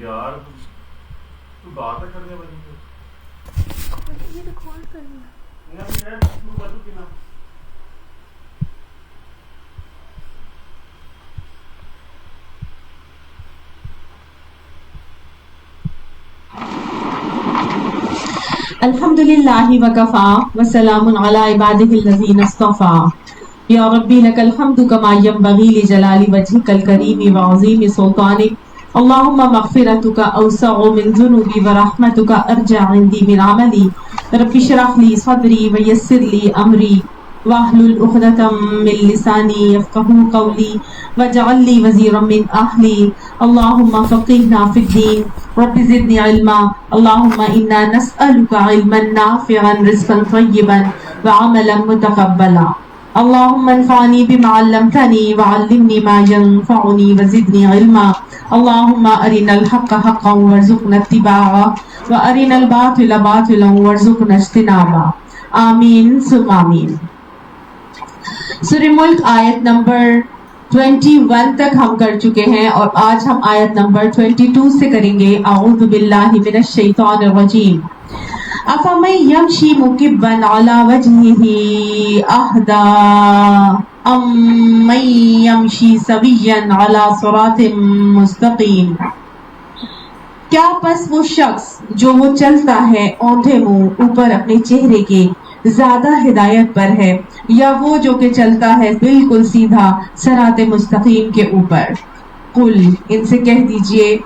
یار تو بات کرنے والی یہ ریکارڈ کرنا الحمدللہ وکفا وسلام علی عبادہ الذین اصطفا یا ربی لک الحمد کما ینبغی لجلال وجہک الکریم وعظیم سلطانک اللہم مغفرتک اوسع من ذنوبی ورحمتک ارجع عندی من عملی رب اشرح لی صدری ویسر لی امری واحلل عقدۃ من لسانی یفقہوا قولی واجعل لی وزیرا من اہلی اللہم فقہنا فی الدین رب زدنی علما اللہم انا نسألک علما نافعا رزقا طیبا وعملا متقبلا اللہم انفعنی بما علمتنی وعلمنی ما ینفعنی وزدنی علما اللہم ارنا الحق حقا وارزقنا اتباعہ وارنا الباطل باطلا وارزقنا اجتنابہ آمین ثم آمین۔ سورہ ملک آیت نمبر 21 تک ہم کر چکے ہیں اور آج ہم آیت نمبر 22 سے کریں گے۔ اعوذ باللہ من الشیطان الرجیم۔ افمن یمشی مکبا علی وجہہ اہدی ام من یمشی سویا علی صراط مستقیم۔ کیا پس وہ شخص جو وہ چلتا ہے اوندھے منہ اوپر اپنے چہرے کے زیادہ ہدایت پر ہے یا وہ جو کہ چلتا ہے بالکل سیدھا صراط مستقیم کے اوپر؟ قل ان سے کہہ دیجئے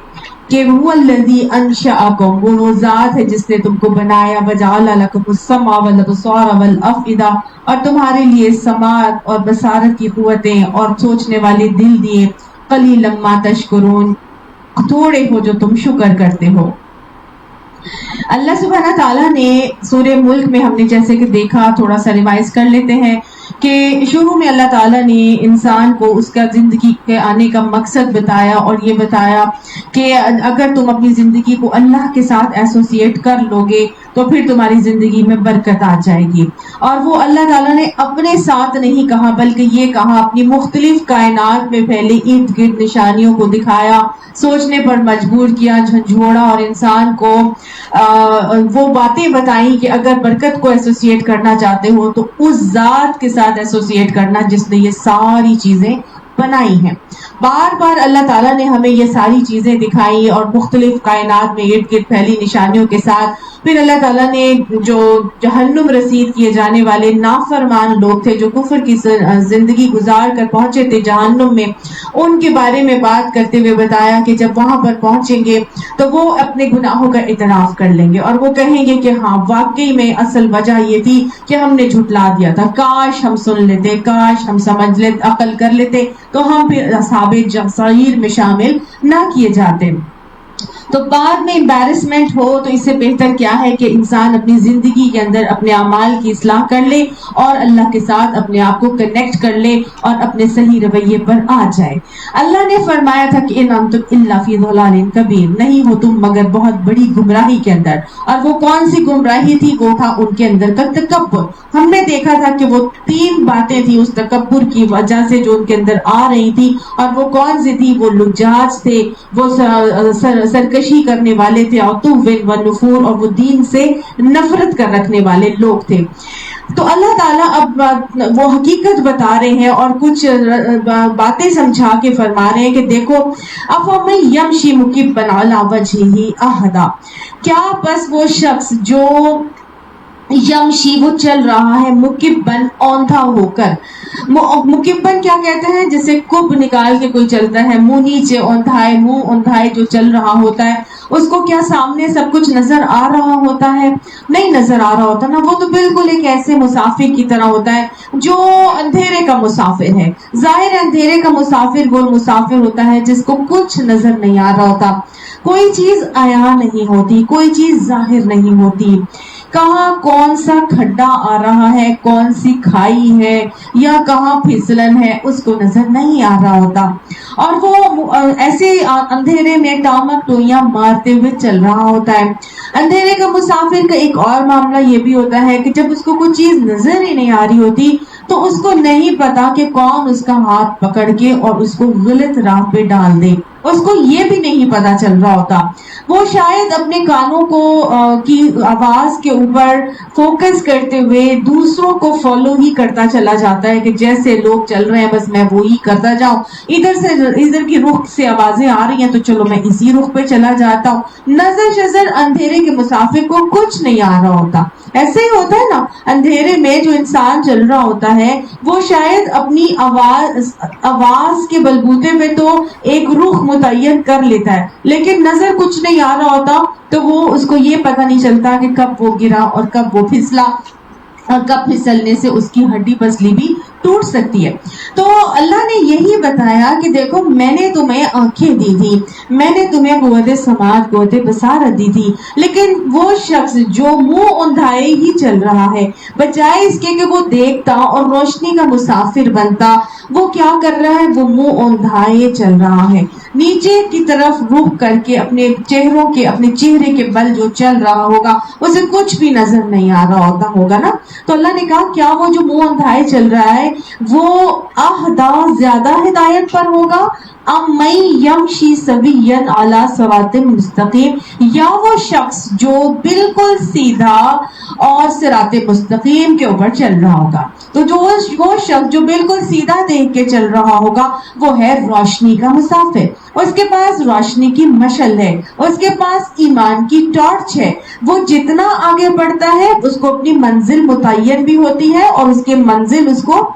کہ هو الذی انشأکم، وہ ذات ہے جس نے تم کو بنایا، وجعل لکم السمع والابصار والافئدہ، اور تمہارے لیے سماعت اور بصارت کی قوتیں اور سوچنے والے دل دیے، قلیلا ما تشکرون، تھوڑے ہو جو تم شکر کرتے ہو۔ اللہ سبحانہ تعالیٰ نے سورہ ملک میں ہم نے جیسے کہ دیکھا، تھوڑا سا ریوائز کر لیتے ہیں کہ شروع میں اللہ تعالیٰ نے انسان کو اس کا زندگی کے آنے کا مقصد بتایا اور یہ بتایا کہ اگر تم اپنی زندگی کو اللہ کے ساتھ ایسوسیٹ کر لو گے تو پھر تمہاری زندگی میں برکت آ جائے گی۔ اور وہ اللہ تعالیٰ نے اپنے ساتھ نہیں کہا بلکہ یہ کہا اپنی مختلف کائنات میں پھیلے ارد گرد نشانیوں کو دکھایا، سوچنے پر مجبور کیا، جھنجھوڑا اور انسان کو وہ باتیں بتائیں کہ اگر برکت کو ایسوسیٹ کرنا چاہتے ہو تو اس ذات کے ساتھ ایسوسیٹ کرنا جس نے یہ ساری چیزیں بنائی ہیں۔ بار بار اللہ تعالیٰ نے ہمیں یہ ساری چیزیں دکھائی اور مختلف کائنات میں ارد گرد پھیلی نشانیوں کے ساتھ پھر اللہ تعالیٰ نے جو جہنم رسید کیے جانے والے نافرمان لوگ تھے جو کفر کی زندگی گزار کر پہنچے تھے جہنم میں، ان کے بارے میں بات کرتے ہوئے بتایا کہ جب وہاں پر پہنچیں گے تو وہ اپنے گناہوں کا اعتراف کر لیں گے اور وہ کہیں گے کہ ہاں واقعی میں اصل وجہ یہ تھی کہ ہم نے جھٹلا دیا تھا، کاش ہم سن لیتے، کاش ہم سمجھ لیتے، عقل کر لیتے تو ہم پھر اصحاب سعیر میں شامل نہ کیے جاتے۔ تو بعد میں امبیرسمنٹ ہو تو اس سے بہتر کیا ہے کہ انسان اپنی زندگی کے اندر اپنے اعمال کی اصلاح کر لے اور اللہ کے ساتھ اپنے آپ کو کنیکٹ کر لے اور اپنے صحیح رویے پر آ جائے۔ اللہ نے فرمایا تھا کہ ان انتم الا فی ضلال کبیر، نہیں ہو تم مگر بہت بڑی گمراہی کے اندر۔ اور وہ کون سی گمراہی تھی؟ وہ تھا ان کے اندر کا تکبر۔ ہم نے دیکھا تھا کہ وہ 3 باتیں تھی اس تکبر کی وجہ سے جو ان کے اندر آ رہی تھی، اور وہ کون سی تھی؟ وہ لجاج تھے، وہ سرکشی کرنے والے تھے، عتو و نفور، اور وہ دین سے نفرت کر رکھنے والے لوگ تھے۔ تو اللہ تعالیٰ اب وہ حقیقت بتا رہے ہیں اور کچھ باتیں سمجھا کے فرما رہے ہیں کہ دیکھو افمن یمشی مکبا علی وجہہ اہدی، کیا بس وہ شخص جو یمشی وہ چل رہا ہے مکبن اوندھا ہو کر۔ مکبن کیا کہتے ہیں؟ جیسے کب نکال کے کوئی چلتا ہے، منہ نیچے اوندھائے، منہ اوندھائے جو چل رہا ہوتا ہے، اس کو کیا سامنے سب کچھ نظر آ رہا ہوتا ہے؟ نہیں نظر آ رہا ہوتا نا، وہ تو بالکل ایک ایسے مسافر کی طرح ہوتا ہے جو اندھیرے کا مسافر ہے۔ ظاہر اندھیرے کا مسافر وہ مسافر ہوتا ہے جس کو کچھ نظر نہیں آ رہا ہوتا، کوئی چیز عیاں نہیں ہوتی، کوئی چیز ظاہر نہیں ہوتی، کہاں کون سا کھڈا آ رہا ہے، کون سی کھائی ہے یا کہاں پھسلن ہے، اس کو نظر نہیں آ رہا ہوتا، اور وہ ایسے اندھیرے میں ٹامک ٹوئیاں مارتے ہوئے چل رہا ہوتا ہے۔ اندھیرے کا مسافر کا ایک اور معاملہ یہ بھی ہوتا ہے کہ جب اس کو کوئی چیز نظر ہی نہیں آ رہی ہوتی تو اس کو نہیں پتا کہ کون اس کا ہاتھ پکڑ کے اور اس کو غلط راہ پہ ڈال دے۔ اس کو یہ بھی نہیں پتا چل رہا ہوتا. وہ شاید اپنے کانوں کو کی آواز کے اوپر فوکس کرتے ہوئے دوسروں کو فالو ہی کرتا چلا جاتا ہے کہ جیسے لوگ چل رہے ہیں بس میں وہی کرتا جاؤں. ادھر کی رخ سے آوازیں آ رہی ہیں تو چلو میں اسی رخ پہ چلا جاتا ہوں. نظر شزر اندھیرے کے مسافر کو کچھ نہیں آ رہا ہوتا. ایسے ہی ہوتا ہے نا, اندھیرے میں جو انسان چل رہا ہوتا ہے وہ شاید اپنی آواز کے بلبوتے پہ تو ایک رخ متعین کر لیتا ہے, لیکن نظر کچھ نہیں آ رہا ہوتا تو وہ اس کو یہ پتہ نہیں چلتا کہ کب وہ گرا اور کب وہ پھسلا, اور کب پھسلنے سے اس کی ہڈی پسلی بھی ٹوٹ سکتی ہے. تو اللہ نے یہی بتایا کہ دیکھو میں نے تمہیں آنکھیں دی تھی, میں نے تمہیں قوت سماعت قوت بصارت دی تھی, لیکن وہ شخص جو منہ اوندھائے ہی چل رہا ہے بجائے اس کے کہ وہ دیکھتا اور روشنی کا مسافر بنتا, وہ کیا کر رہا ہے, وہ منہ اوندھائے چل رہا ہے, نیچے کی طرف رخ کر کے اپنے چہرے کے بل جو چل رہا ہوگا اسے کچھ بھی نظر نہیں آ رہا ہوگا نا. تو اللہ نے کہا کیا وہ جو منہ اوندھائے چل رہا ہے وہ اہدا زیادہ ہدایت پر ہوگا, ام من یمشی سویا علی صراط مستقیم, یا وہ شخص جو بالکل سیدھا اور صراط مستقیم کے اوپر چل رہا ہوگا. تو جو وہ شخص جو بالکل سیدھا دیکھ کے چل رہا ہوگا وہ ہے روشنی کا مسافر, اس کے پاس روشنی کی مشعل ہے, اس کے پاس ایمان کی ٹارچ ہے. وہ جتنا آگے بڑھتا ہے اس کو اپنی منزل متعین بھی ہوتی ہے اور اس کے منزل اس کو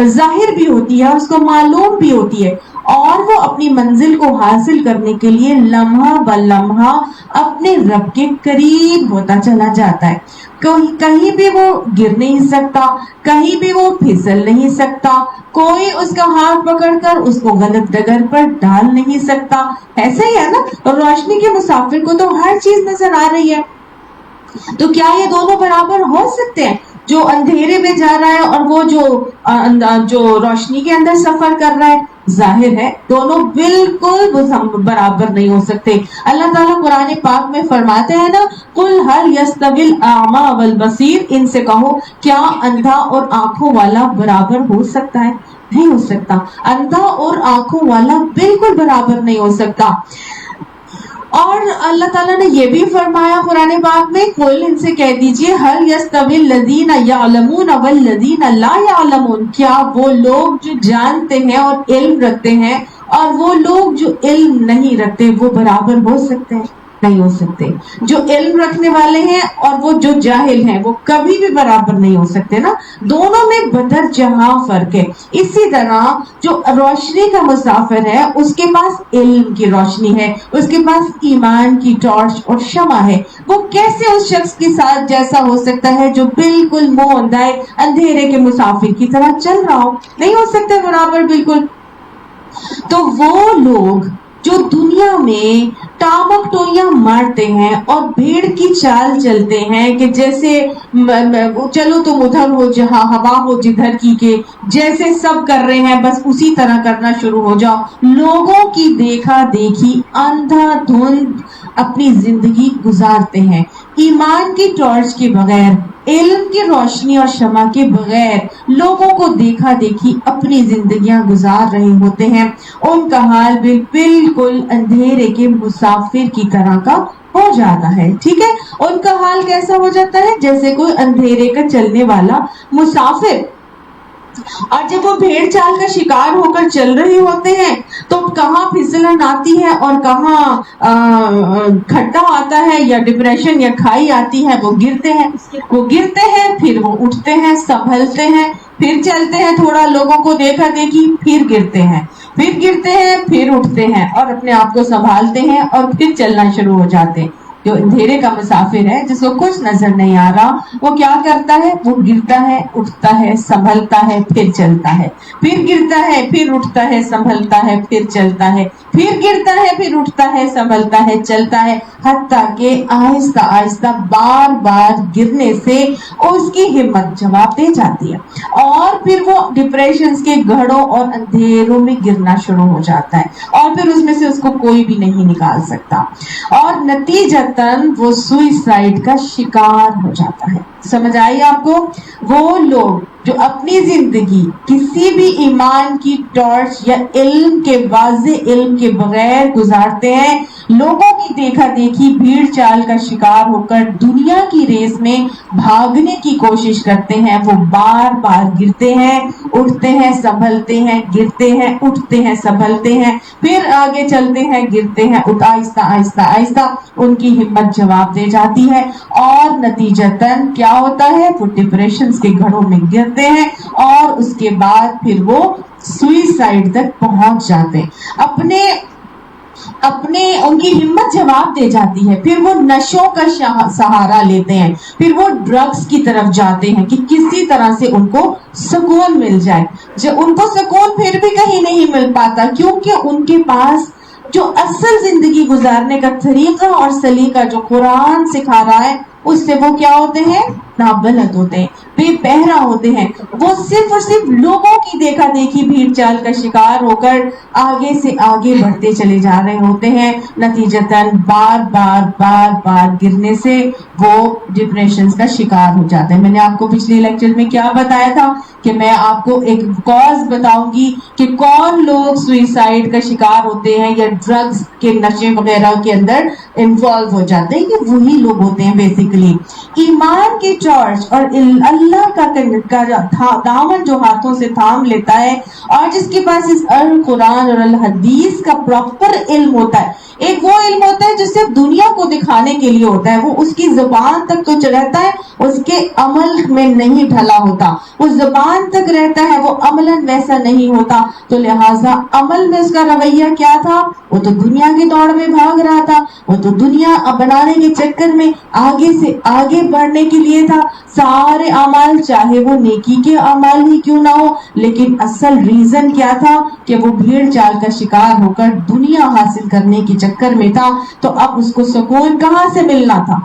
ظاہر بھی ہوتی ہے, اس کو معلوم بھی ہوتی ہے, اور وہ اپنی منزل کو حاصل کرنے کے لیے لمحہ بلمحہ اپنے رب کے قریب ہوتا چلا جاتا ہے. کہیں بھی وہ گر نہیں سکتا, کہیں بھی وہ پھسل نہیں سکتا, کوئی اس کا ہاتھ پکڑ کر اس کو غلط ڈگر پر ڈال نہیں سکتا. ایسا ہی ہے نا, روشنی کے مسافر کو تو ہر چیز نظر آ رہی ہے. تو کیا یہ دونوں برابر ہو سکتے ہیں, جو اندھیرے میں جا رہا ہے اور وہ جو روشنی کے اندر سفر کر رہا ہے؟ ظاہر ہے دونوں بالکل برابر نہیں ہو سکتے. اللہ تعالیٰ قرآن پاک میں فرماتے ہیں نا, قل هل يستوي الاعمى والبصير, ان سے کہو کیا اندھا اور آنکھوں والا برابر ہو سکتا ہے؟ نہیں ہو سکتا. اندھا اور آنکھوں والا بالکل برابر نہیں ہو سکتا. اور اللہ تعالیٰ نے یہ بھی فرمایا قرآن پاک میں, قل ان سے کہہ دیجئے هل يستوي الذين يعلمون والذين لا يعلمون, کیا وہ لوگ جو جانتے ہیں اور علم رکھتے ہیں اور وہ لوگ جو علم نہیں رکھتے وہ برابر ہو سکتے ہیں؟ نہیں ہو سکتے. جو علم رکھنے والے ہیں اور وہ جو جاہل ہیں وہ کبھی بھی برابر نہیں ہو سکتے نا, دونوں میں بدر جہاں فرق ہے. اسی طرح جو روشنی کا مسافر ہے اس کے پاس علم کی روشنی ہے, اس کے پاس ایمان کی ٹارچ اور شمع ہے. وہ کیسے اس شخص کے ساتھ جیسا ہو سکتا ہے جو بالکل منہ اوندھائے اندھیرے کے مسافر کی طرح چل رہا ہو؟ نہیں ہو سکتے برابر بالکل. تو وہ لوگ جو دنیا میں ٹامک ٹولیاں مارتے ہیں اور بھیڑ کی چال چلتے ہیں کہ جیسے چلو تم ادھر ہو جہاں ہوا ہو جدھر کی, کے جیسے سب کر رہے ہیں بس اسی طرح کرنا شروع ہو جاؤ, لوگوں کی دیکھا دیکھی اندھا دھند اپنی زندگی گزارتے ہیں, ایمان کی ٹارچ کے بغیر, علم کی روشنی اور شمع کے بغیر لوگوں کو دیکھا دیکھی اپنی زندگیاں گزار رہے ہوتے ہیں. ان کا حال بالکل اندھیرے کے مسافر کی طرح کا ہو جاتا ہے. ٹھیک ہے, ان کا حال کیسا ہو جاتا ہے؟ جیسے کوئی اندھیرے کا چلنے والا مسافر. اور جب وہ بھیڑ چال کا شکار ہو کر چل رہے ہوتے ہیں تو کہاں پھسلن آتی ہے اور کہاں کھڈا آتا ہے یا ڈپریشن یا کھائی آتی ہے, وہ گرتے ہیں پھر وہ اٹھتے ہیں, سنبھلتے ہیں, پھر چلتے ہیں, تھوڑا لوگوں کو دیکھا دیکھی, پھر گرتے ہیں, پھر اٹھتے ہیں اور اپنے آپ کو سنبھالتے ہیں اور پھر چلنا شروع ہو جاتے ہیں. جو اندھیرے کا مسافر ہے جس کو کچھ نظر نہیں آ رہا, وہ کیا کرتا ہے؟ وہ گرتا ہے, اٹھتا ہے, سنبھلتا ہے, پھر چلتا ہے, پھر گرتا ہے, پھر اٹھتا ہے, سنبھلتا ہے, پھر چلتا ہے, پھر گرتا ہے, پھر اٹھتا ہے, سنبھلتا ہے, چلتا ہے, حتیٰ کہ آہستہ آہستہ بار بار گرنے سے اس کی ہمت جواب دے جاتی ہے اور پھر وہ ڈپریشن کے گڑھوں اور اندھیروں میں گرنا شروع ہو جاتا ہے اور پھر اس میں سے اس کو کوئی بھی نہیں نکال سکتا. اور نتیجہ نتیجتاً وہ سوئسائڈ کا شکار ہو جاتا ہے. سمجھ آئی آپ کو؟ وہ لوگ جو اپنی زندگی کسی بھی ایمان کی ٹارچ یا علم کے واضح علم کے بغیر گزارتے ہیں، لوگوں کی دیکھا دیکھی بھیڑ چال کا شکار ہو کر دنیا کی ریس میں بھاگنے کی کوشش کرتے ہیں، وہ بار بار گرتے ہیں، اٹھتے ہیں، سنبھلتے ہیں، گرتے ہیں، اٹھتے ہیں، سنبھلتے ہیں، پھر آگے چلتے ہیں، گرتے ہیں، آہستہ آہستہ آہستہ ان کی ہمت جواب دے جاتی ہے، اور نتیجتاً کیا ہوتا ہے؟ وہ ڈپریشنز کے گھڑوں میں گرتے ہیں، اور اس کے بعد پھر وہ سوئسائڈ تک پہنچ جاتے ہیں. ان کی ہمت جواب دے جاتی ہے، پھر وہ نشوں کا سہارا لیتے ہیں، پھر وہ ڈرگز کی طرف جاتے ہیں کہ کسی طرح سے ان کو سکون مل جائے. ان کو سکون پھر بھی کہیں نہیں مل پاتا، کیونکہ ان کے پاس جو اصل زندگی گزارنے کا طریقہ اور سلیقہ جو قرآن سکھا رہا ہے، اس سے وہ کیا ہوتے ہیں؟ نابلد ہوتے ہیں، بے بہرا ہوتے ہیں. وہ صرف اور صرف لوگوں کی دیکھا دیکھی بھیڑ چال کا شکار ہو کر آگے سے آگے بڑھتے چلے جا رہے ہوتے ہیں. نتیجتاً بار بار گرنے سے وہ ڈپریشنز کا شکار ہو جاتے ہیں. میں نے آپ کو پچھلے لیکچر میں کیا بتایا تھا کہ میں آپ کو ایک کاز بتاؤں گی کہ کون لوگ سوئسائڈ کا شکار ہوتے ہیں یا ڈرگز کے نشے وغیرہ کے اندر انوالو ہو جاتے ہیں. یہ وہی لوگ ہوتے ہیں بیسیکلی ایمان کی ٹارچ اور اللہ کا دامن جو ہاتھوں سے تھام لیتا ہے، اور جس کے پاس اس القرآن اور الحدیث کا پراپر علم ہوتا ہے. ایک وہ علم ہوتا ہے جو صرف دنیا کو دکھانے کے لیے ہوتا ہے، وہ اس کی زبان تک تو رہتا ہے، اس کے عمل میں نہیں ڈھلا ہوتا. وہ زبان تک رہتا ہے، وہ عملاً ویسا نہیں ہوتا. تو لہٰذا عمل میں اس کا رویہ کیا تھا؟ وہ تو دنیا کی دوڑ میں بھاگ رہا تھا، وہ تو دنیا بنانے کے چکر میں آگے سے آگے بڑھنے کے لیے تھا. سارے اعمال چاہے وہ نیکی کے اعمال ہی کیوں نہ ہو، لیکن اصل ریزن کیا تھا کہ وہ بھیڑ چال کا شکار ہو کر دنیا حاصل کرنے کے چکر میں تھا. تو اب اس کو سکون کہاں سے ملنا تھا؟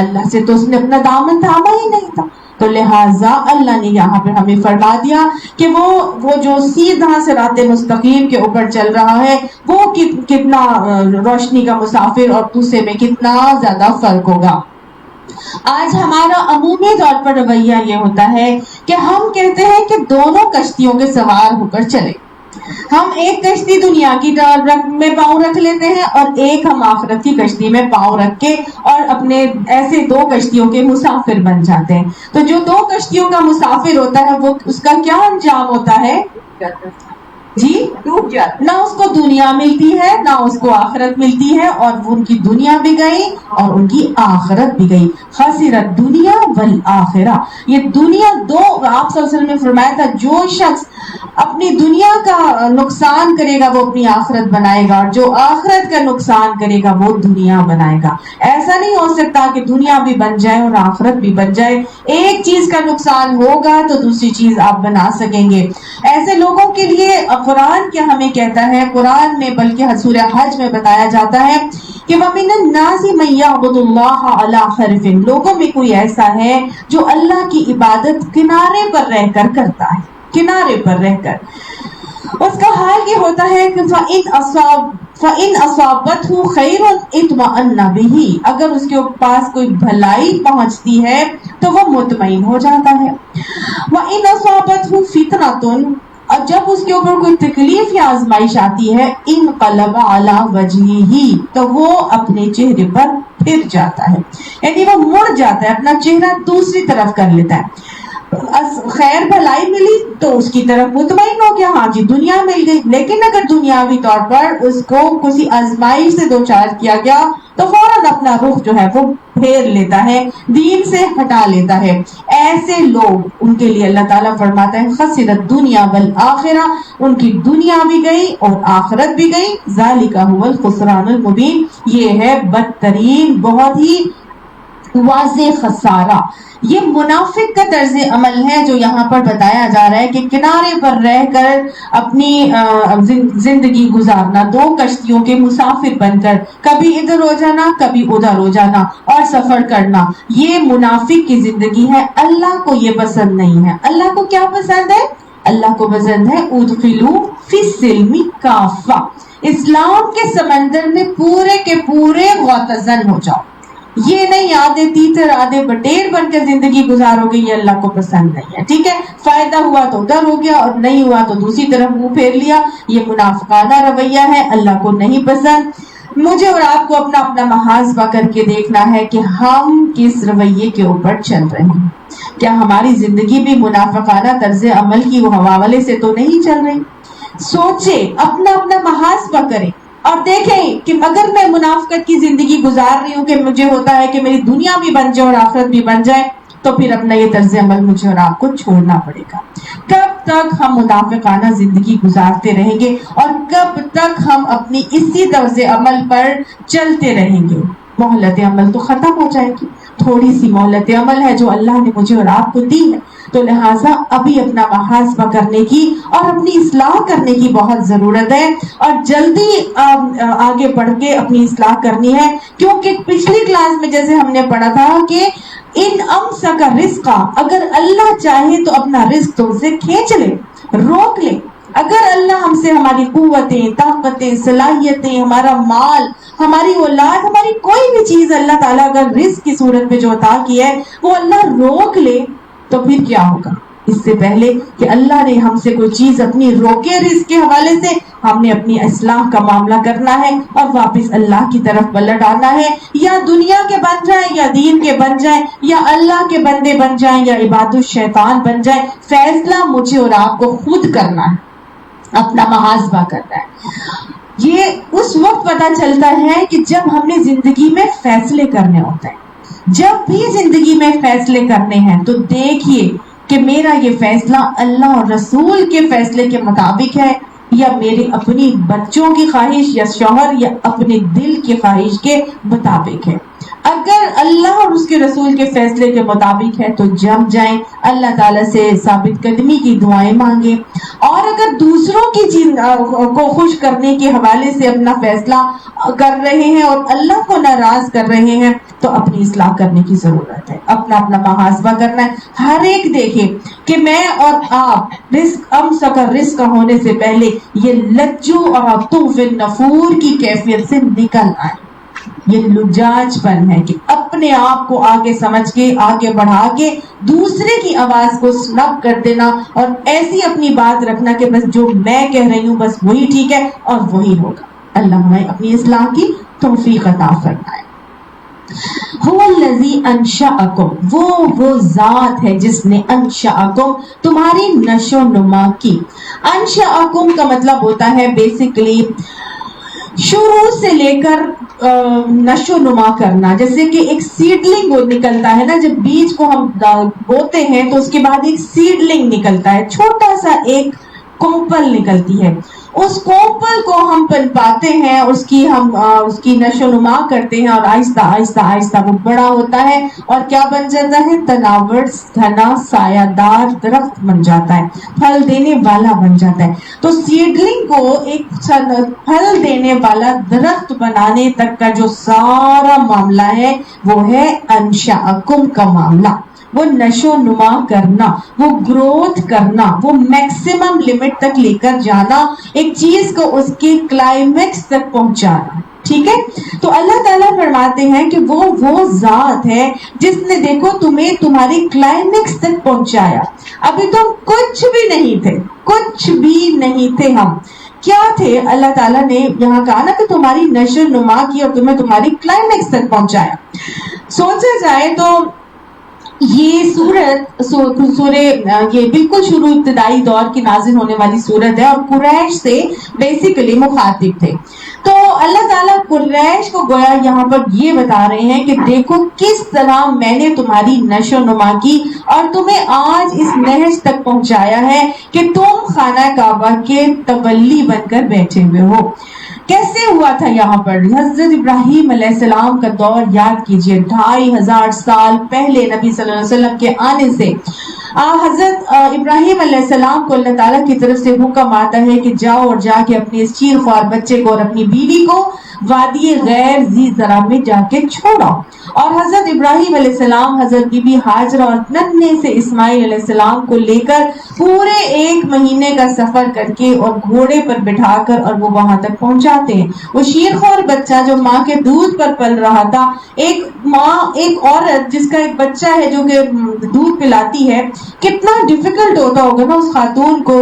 اللہ سے تو اس نے اپنا دامن تھاما ہی نہیں تھا. تو لہٰذا اللہ نے یہاں پہ ہمیں فرما دیا کہ وہ جو سیدھا صراط مستقیم کے اوپر چل رہا ہے، وہ کتنا روشنی کا مسافر اور دوسرے میں کتنا زیادہ فرق ہوگا. آج ہمارا عمومی طور پر رویہ یہ ہوتا ہے کہ ہم کہتے ہیں کہ دونوں کشتیوں کے سوار ہو کر چلے. ہم ایک کشتی دنیا کی میں پاؤں رکھ لیتے ہیں، اور ایک ہم آخرت کی کشتی میں پاؤں رکھ کے اور اپنے ایسے دو کشتیوں کے مسافر بن جاتے ہیں. تو جو دو کشتیوں کا مسافر ہوتا ہے، وہ اس کا کیا انجام ہوتا ہے؟ جی، ڈوب جاتا. نہ اس کو دنیا ملتی ہے، نہ اس کو آخرت ملتی ہے، اور ان کی دنیا بھی گئی اور ان کی آخرت بھی گئی. خسرت دنیا والآخرہ. یہ دنیا دو، آپ صلی اللہ علیہ وسلم نے فرمایا تھا جو شخص اپنی دنیا کا نقصان کرے گا وہ اپنی آخرت بنائے گا، اور جو آخرت کا نقصان کرے گا وہ دنیا بنائے گا. ایسا نہیں ہو سکتا کہ دنیا بھی بن جائے اور آخرت بھی بن جائے. ایک چیز کا نقصان ہوگا تو دوسری چیز آپ بنا سکیں گے. ایسے لوگوں کے لیے قرآن کیا ہمیں کہتا ہے؟ قرآن میں بلکہ سورہ حج میں بتایا جاتا ہے کہ وَمِنَ النَّاسِ مَن يَعْبُدُ اللَّهَ عَلَى حَرْفٍ. لوگوں میں کوئی ایسا ہے جو اللہ کی عبادت کنارے پر رہ کر کرتا ہے، کنارے پر رہ کر. اس کا حال یہ ہوتا ہے کہ فَإِنْ أَصَابَتْهُ خَيْرٌ اطْمَأَنَّ بِهِ. اگر اس کے پاس کوئی بھلائی پہنچتی ہے تو وہ مطمئن ہو جاتا ہے. وَإِنْ أَصَابَتْهُ فِتْنَةٌ. اور جب اس کے اوپر کوئی تکلیف یا آزمائش آتی ہے، انقلب علی وجہہ، تو وہ اپنے چہرے پر پھر جاتا ہے، یعنی وہ مڑ جاتا ہے، اپنا چہرہ دوسری طرف کر لیتا ہے. خیر بھلائی ملی تو اس کی طرف مطمئن ہو گیا، ہاں جی دنیا مل گئی. لیکن اگر دنیاوی طور پر اس کو کسی آزمائش سے دوچار کیا گیا تو فوراً اپنا رخ جو ہے وہ پھیر لیتا ہے، دین سے ہٹا لیتا ہے. ایسے لوگ، ان کے لیے اللہ تعالیٰ فرماتا ہے خسرت دنیا والآخرہ. ان کی دنیا بھی گئی اور آخرت بھی گئی. ذالک هو الخسران المبین. یہ ہے بدترین، بہت ہی واضح خسارہ. یہ منافق کا طرز عمل ہے جو یہاں پر بتایا جا رہا ہے کہ کنارے پر رہ کر اپنی زندگی گزارنا، دو کشتیوں کے مسافر بن کر کبھی ادھر ہو جانا کبھی ادھر ہو جانا اور سفر کرنا، یہ منافق کی زندگی ہے. اللہ کو یہ پسند نہیں ہے. اللہ کو کیا پسند ہے؟ اللہ کو پسند ہے ادخلوا فی السلم کافہ. اسلام کے سمندر میں پورے کے پورے غوطہ زن ہو جاؤ. یہ نہیں آدھے تیتر آدھے بٹیر بن کے زندگی گزارو گے، یہ اللہ کو پسند نہیں ہے. ٹھیک ہے، فائدہ ہوا تو ادھر ہو گیا اور نہیں ہوا تو دوسری طرف منہ پھیر لیا. یہ منافقانہ رویہ ہے، اللہ کو نہیں پسند. مجھے اور آپ کو اپنا اپنا محاسبہ کر کے دیکھنا ہے کہ ہم کس رویے کے اوپر چل رہے ہیں. کیا ہماری زندگی بھی منافقانہ طرز عمل کی حوالے سے تو نہیں چل رہی؟ سوچے، اپنا اپنا محاسبہ کریں اور دیکھیں کہ اگر میں منافقت کی زندگی گزار رہی ہوں کہ مجھے ہوتا ہے کہ میری دنیا بھی بن جائے اور آخرت بھی بن جائے، تو پھر اپنا یہ طرز عمل مجھے اور آپ کو چھوڑنا پڑے گا. کب تک ہم منافقانہ زندگی گزارتے رہیں گے اور کب تک ہم اپنی اسی طرز عمل پر چلتے رہیں گے؟ مہلت عمل تو ختم ہو جائے گی. تھوڑی سی مہلت عمل ہے جو اللہ نے مجھے اور آپ کو دی ہے، تو لہٰذا ابھی اپنا محاسبہ کرنے کی اور اپنی اصلاح کرنے کی بہت ضرورت ہے، اور جلدی آگے بڑھ کے اپنی اصلاح کرنی ہے. کیونکہ پچھلی کلاس میں جیسے ہم نے پڑھا تھا کہ ان امسک رزقا، اگر اللہ چاہے تو اپنا رزق تو اسے کھینچ لے، روک لے. اگر اللہ ہم سے ہماری قوتیں، طاقتیں، صلاحیتیں، ہمارا مال، ہماری اولاد، ہماری کوئی بھی چیز اللہ تعالیٰ اگر رزق کی صورت میں جو عطا کی ہے وہ اللہ روک لے تو پھر کیا ہوگا؟ اس سے پہلے کہ اللہ نے ہم سے کوئی چیز اپنی روکے رزق کے حوالے سے، ہم نے اپنی اصلاح کا معاملہ کرنا ہے اور واپس اللہ کی طرف پلٹ آنا ہے. یا دنیا کے بن جائیں یا دین کے بن جائیں، یا اللہ کے بندے بن جائیں یا عباد الشیطان بن جائیں، فیصلہ مجھے اور آپ کو خود کرنا ہے، اپنا محاسبہ کرنا ہے. یہ اس وقت پتہ چلتا ہے کہ جب ہم نے زندگی میں فیصلے کرنے ہوتے ہیں. جب بھی زندگی میں فیصلے کرنے ہیں تو دیکھیے کہ میرا یہ فیصلہ اللہ اور رسول کے فیصلے کے مطابق ہے یا میرے اپنی بچوں کی خواہش یا شوہر یا اپنے دل کی خواہش کے مطابق ہے. اگر اللہ اور اس کے رسول کے فیصلے کے مطابق ہے تو جم جائیں، اللہ تعالیٰ سے ثابت قدمی کی دعائیں مانگیں. اور اگر دوسروں کی چیز کو خوش کرنے کے حوالے سے اپنا فیصلہ کر رہے ہیں اور اللہ کو ناراض کر رہے ہیں تو اپنی اصلاح کرنے کی ضرورت ہے، اپنا اپنا محاسبہ کرنا ہے. ہر ایک دیکھے کہ میں اور آپ رزق امسک رزق ہونے سے پہلے یہ لجو اور عطوف النفور کی کیفیت سے نکل آئے. یہ لجاج پن ہے کہ اپنے آپ کو آگے سمجھ کے آگے بڑھا کے دوسرے کی آواز کو سنب کر دینا اور ایسی اپنی بات رکھنا کہ بس جو میں کہہ رہی ہوں بس وہی ٹھیک ہے اور وہی ہوگا. اللہ ہمیں اپنی اصلاح کی توفیق عطا فرمائے. هو الذی انشأکم، وہ ذات ہے جس نے انشأکم، تمہاری نشو و نما کی. انشأکم کا مطلب ہوتا ہے بیسیکلی شروع سے لے کر نشو نما کرنا. جیسے کہ ایک سیڈلنگ نکلتا ہے نا، جب بیج کو ہم بوتے ہیں تو اس کے بعد ایک سیڈلنگ نکلتا ہے، چھوٹا سا ایک کوپل نکلتی ہے. اس کوپل کو ہم پنپاتے ہیں، اس کی نشو نما کرتے ہیں اور آہستہ آہستہ آہستہ وہ بڑا ہوتا ہے اور کیا بن جاتا ہے؟ تناور گھنا سایہ دار درخت بن جاتا ہے، پھل دینے والا بن جاتا ہے. تو سیڈلنگ کو ایک پھل دینے والا درخت بنانے تک کا جو سارا معاملہ ہے وہ ہے انشأکم کا معاملہ. وہ نشو نما کرنا، وہ گروتھ کرنا، وہ میکسیمم لمٹ تک لے کر جانا، ایک چیز کو اس کے کلائمیکس تک پہنچانا. ٹھیک ہے، تو اللہ تعالیٰ فرماتے ہیں کہ وہ ذات ہے جس نے دیکھو تمہیں تمہاری کلائمیکس تک پہنچایا. ابھی تم کچھ بھی نہیں تھے، کچھ بھی نہیں تھے. ہم کیا تھے؟ اللہ تعالیٰ نے یہاں کہا نا کہ تمہاری نشو نما کی اور تمہیں تمہاری کلائمیکس تک پہنچایا. سوچا جائے تو یہ سورہ یہ بالکل شروع ابتدائی دور کی نازل ہونے والی سورت ہے اور قریش سے بیسیکلی مخاطب تھے. تو اللہ تعالیٰ قریش کو گویا یہاں پر یہ بتا رہے ہیں کہ دیکھو کس طرح میں نے تمہاری نشو نما کی اور تمہیں آج اس نہج تک پہنچایا ہے کہ تم خانہ کعبہ کے تولی بن کر بیٹھے ہوئے ہو. کیسے ہوا تھا؟ یہاں پر حضرت ابراہیم علیہ السلام کا دور یاد کیجئے. 2500 سال پہلے نبی صلی اللہ علیہ وسلم کے آنے سے حضرت ابراہیم علیہ السلام کو اللہ تعالیٰ کی طرف سے حکم آتا ہے کہ جاؤ اور جا کے اپنے اس چیر خوار بچے کو اور اپنی بیوی کو وادی غیر ذی زرع میں جا کے چھوڑا. اور حضرت ابراہیم علیہ السلام حضرت بی بی ہاجرہ اور ننھے سے اسماعیل علیہ السلام کو لے کر پورے 1 مہینے کا سفر کر کے اور گھوڑے پر بٹھا کر اور وہ وہاں تک پہنچاتے ہیں. وہ شیرخوار بچہ جو ماں کے دودھ پر پل رہا تھا، ایک عورت جس کا ایک بچہ ہے جو کہ دودھ پلاتی ہے، کتنا ڈیفیکلٹ ہوتا ہوگا نا اس خاتون کو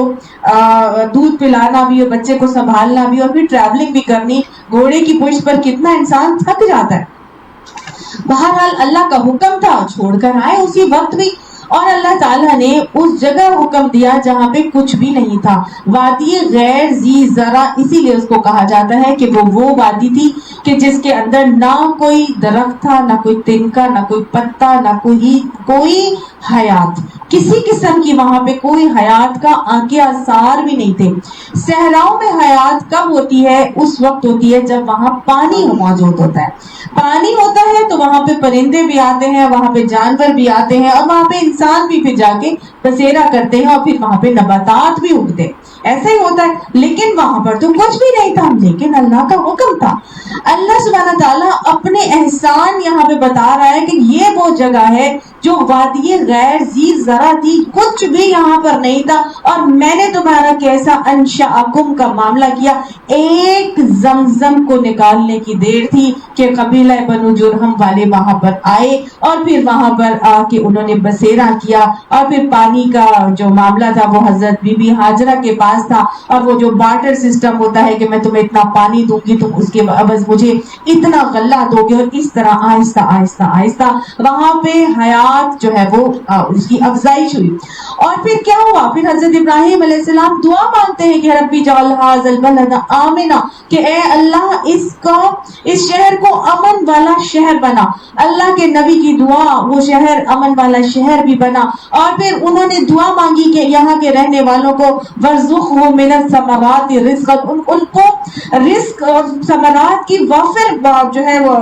دودھ پلانا بھی اور بچے کو سنبھالنا بھی اور پھر ٹریولنگ بھی کرنی. گھوڑے کی پشت پر کتنا انسان تھک جاتا ہے. بہرحال اللہ کا حکم تھا، چھوڑ کر آئے اسی وقت بھی. اور اللہ تعالیٰ نے اس جگہ حکم دیا جہاں پہ کچھ بھی نہیں تھا، وادی غیر ذی زرع. اسی لیے اس کو کہا جاتا ہے کہ وہ وادی تھی کہ جس کے اندر نہ کوئی درخت تھا، نہ کوئی تنکا، نہ کوئی پتا، نہ کوئی حیات، کسی قسم کی وہاں پہ کوئی حیات کا آنکے آثار بھی نہیں تھے. صحراؤں میں حیات کب ہوتی ہے؟ اس وقت ہوتی ہے جب وہاں پانی موجود ہوتا ہے. پانی ہوتا ہے تو وہاں پہ پرندے بھی آتے ہیں، وہاں پہ جانور بھی آتے ہیں، اور وہاں پہ انسان بھی پھر جا کے بسیرا کرتے ہیں، اور پھر وہاں پہ نباتات بھی اگتے ہیں. ایسا ہی ہوتا ہے. لیکن وہاں پر تو کچھ بھی نہیں تھا، لیکن اللہ کا حکم تھا. اللہ سبحانہ تعالیٰ اپنے احسان یہاں پہ بتا رہا ہے کہ یہ وہ جگہ ہے جو وادی غیر ذی زرع تھی، کچھ بھی یہاں پر نہیں تھا، اور میں نے تمہارا کیسا انشاءکم کا معاملہ کیا. ایک زمزم کو نکالنے کی دیر تھی کہ قبیلہ بنو جرہم والے وہاں پر آئے اور پھر وہاں پر آ کے انہوں نے بسیرا کیا. اور پھر پانی کا جو معاملہ تھا وہ حضرت بی بی ہاجرہ کے پاس تھا، اور وہ جو بارٹر سسٹم ہوتا ہے کہ میں تمہیں اتنا پانی دوں گی، تم اس کے عوض مجھے اتنا غلہ دو گے، اور اس طرح آہستہ آہستہ آہستہ وہاں پہ حیات جو ہے وہ اس کی افزائش ہوئی. اور پھر کیا ہوا؟ پھر حضرت ابراہیم علیہ السلام دعا مانگتے ہیں کہ ربی جعل ھذا البلد آمنا، کہ اے اللہ اس شہر کو امن والا شہر بنا. اللہ کے نبی کی دعا، وہ شہر امن والا شہر بھی بنا. اور پھر انہوں نے دعا مانگی کہ یہاں کے رہنے والوں کو وارزقھم من الثمرات رزقا، ان کو رزق اور ثمرات کی وافر جو ہے وہ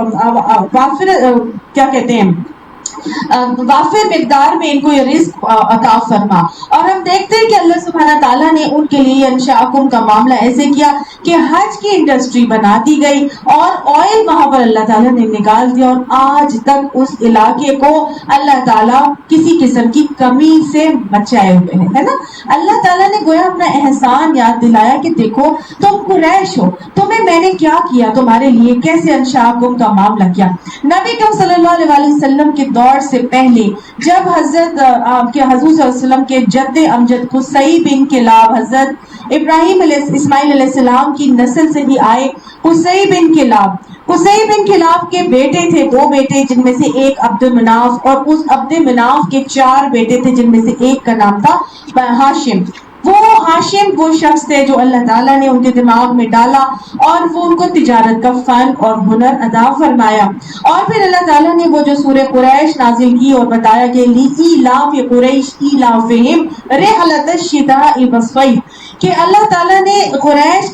وافر کیا کہتے ہیں وافر مقدار میں ان کو یہ رزق عطا فرما. اور ہم دیکھتے ہیں کہ اللہ سبحانہ تعالیٰ نے ان کے لیے انشاءکم کا معاملہ ایسے کیا کہ حج کی انڈسٹری بنا دی گئی، اور آئل وہاں پر اللہ تعالیٰ نے نکال دیا، اور آج تک اس علاقے کو اللہ تعالیٰ کسی قسم کی کمی سے بچائے ہوئے ہیں، ہے نا. اللہ تعالیٰ نے گویا اپنا احسان یاد دلایا کہ دیکھو تم قریش ہو، تمہیں میں نے کیا کیا تمہارے لیے، کیسے انشاءکم کا معاملہ کیا. نبی کریم صلی اللہ علیہ وسلم کے دور سے پہلے جب حضرت آپ کے حضور صلی اللہ علیہ وسلم کے جد امجد قصی بن کلاب حضرت ابراہیم اسماعیل علیہ السلام کی نسل سے ہی آئے. قصی بن کلاب کے بیٹے تھے، 2 بیٹے، جن میں سے ایک عبد مناف، اور اس عبد مناف کے 4 بیٹے تھے جن میں سے ایک کا نام تھا ہاشم. وہ ہاشم وہ شخص تھے جو اللہ تعالیٰ نے ان کے دماغ میں ڈالا، اور وہ ان کو تجارت کا فن اور ہنر عطا فرمایا. اور پھر اللہ تعالیٰ نے وہ جو سورہ قریش نازل کی اور بتایا کہ لِإِيلَافِ قُرَيْشٍ إِيلَافِهِمْ رِحْلَةَ الشِّتَاءِ وَالصَّيْفِ، کہ اللہ تعالیٰ نے قریش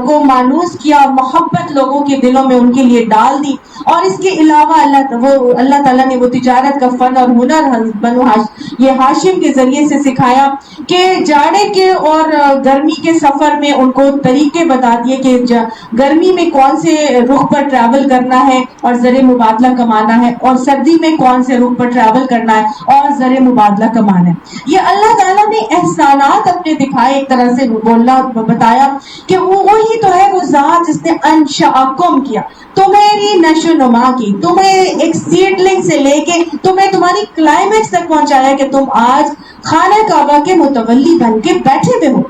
کو مانوس کیا، محبت لوگوں کے دلوں میں ان کے لیے ڈال دی. اور اس کے علاوہ اللہ تعالیٰ نے وہ تجارت کا فن اور ہنر یہ ہاشم کے ذریعے سے سکھایا کہ جاڑے کے اور گرمی کے سفر میں ان کو طریقے بتا دیے کہ گرمی میں کون سے رخ پر ٹریول کرنا ہے اور زر مبادلہ کمانا ہے، اور سردی میں کون سے رخ پر ٹریول کرنا ہے اور زر مبادلہ کمانا ہے. یہ اللہ تعالیٰ نے احسانات اپنے دکھائے، ایک طرح سے بتایا کہ وہی تو ہے وہ ذات جس نے انشاءکم کیا، تمہاری نشو نما کی، تمہیں ایک سیڈلنگ سے لے کے تمہیں تمہاری کلائمیکس تک پہنچایا کہ تم آج خانہ کعبہ کے متولی بن کے بیٹھے ہوئے ہو.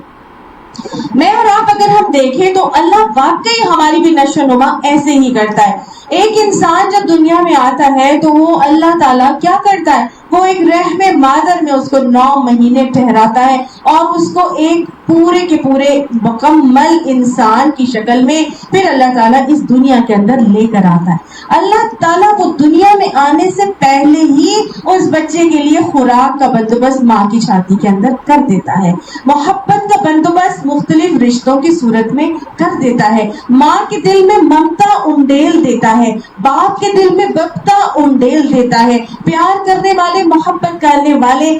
میں اور آپ اگر ہم دیکھیں تو اللہ واقعی ہماری بھی نشو نما ایسے ہی کرتا ہے. ایک انسان جب دنیا میں آتا ہے تو وہ اللہ تعالیٰ کیا کرتا ہے، وہ ایک رحم مادر میں اس کو 9 مہینے ٹھہراتا ہے، اور اس کو ایک پورے کے پورے مکمل انسان کی شکل میں پھر اللہ تعالیٰ اس دنیا کے اندر لے کر آتا ہے. اللہ تعالیٰ وہ دنیا میں آنے سے پہلے ہی اس بچے کے لیے خوراک کا بندوبست ماں کی چھاتی کے اندر کر دیتا ہے، محبت کا بندوبست مختلف رشتوں کی صورت میں کر دیتا ہے، ماں کے دل میں ممتا انڈیل دیتا ہے، باپ کے دل میں بپتا انڈیل دیتا ہے، پیار کرنے والے محبت کرنے والے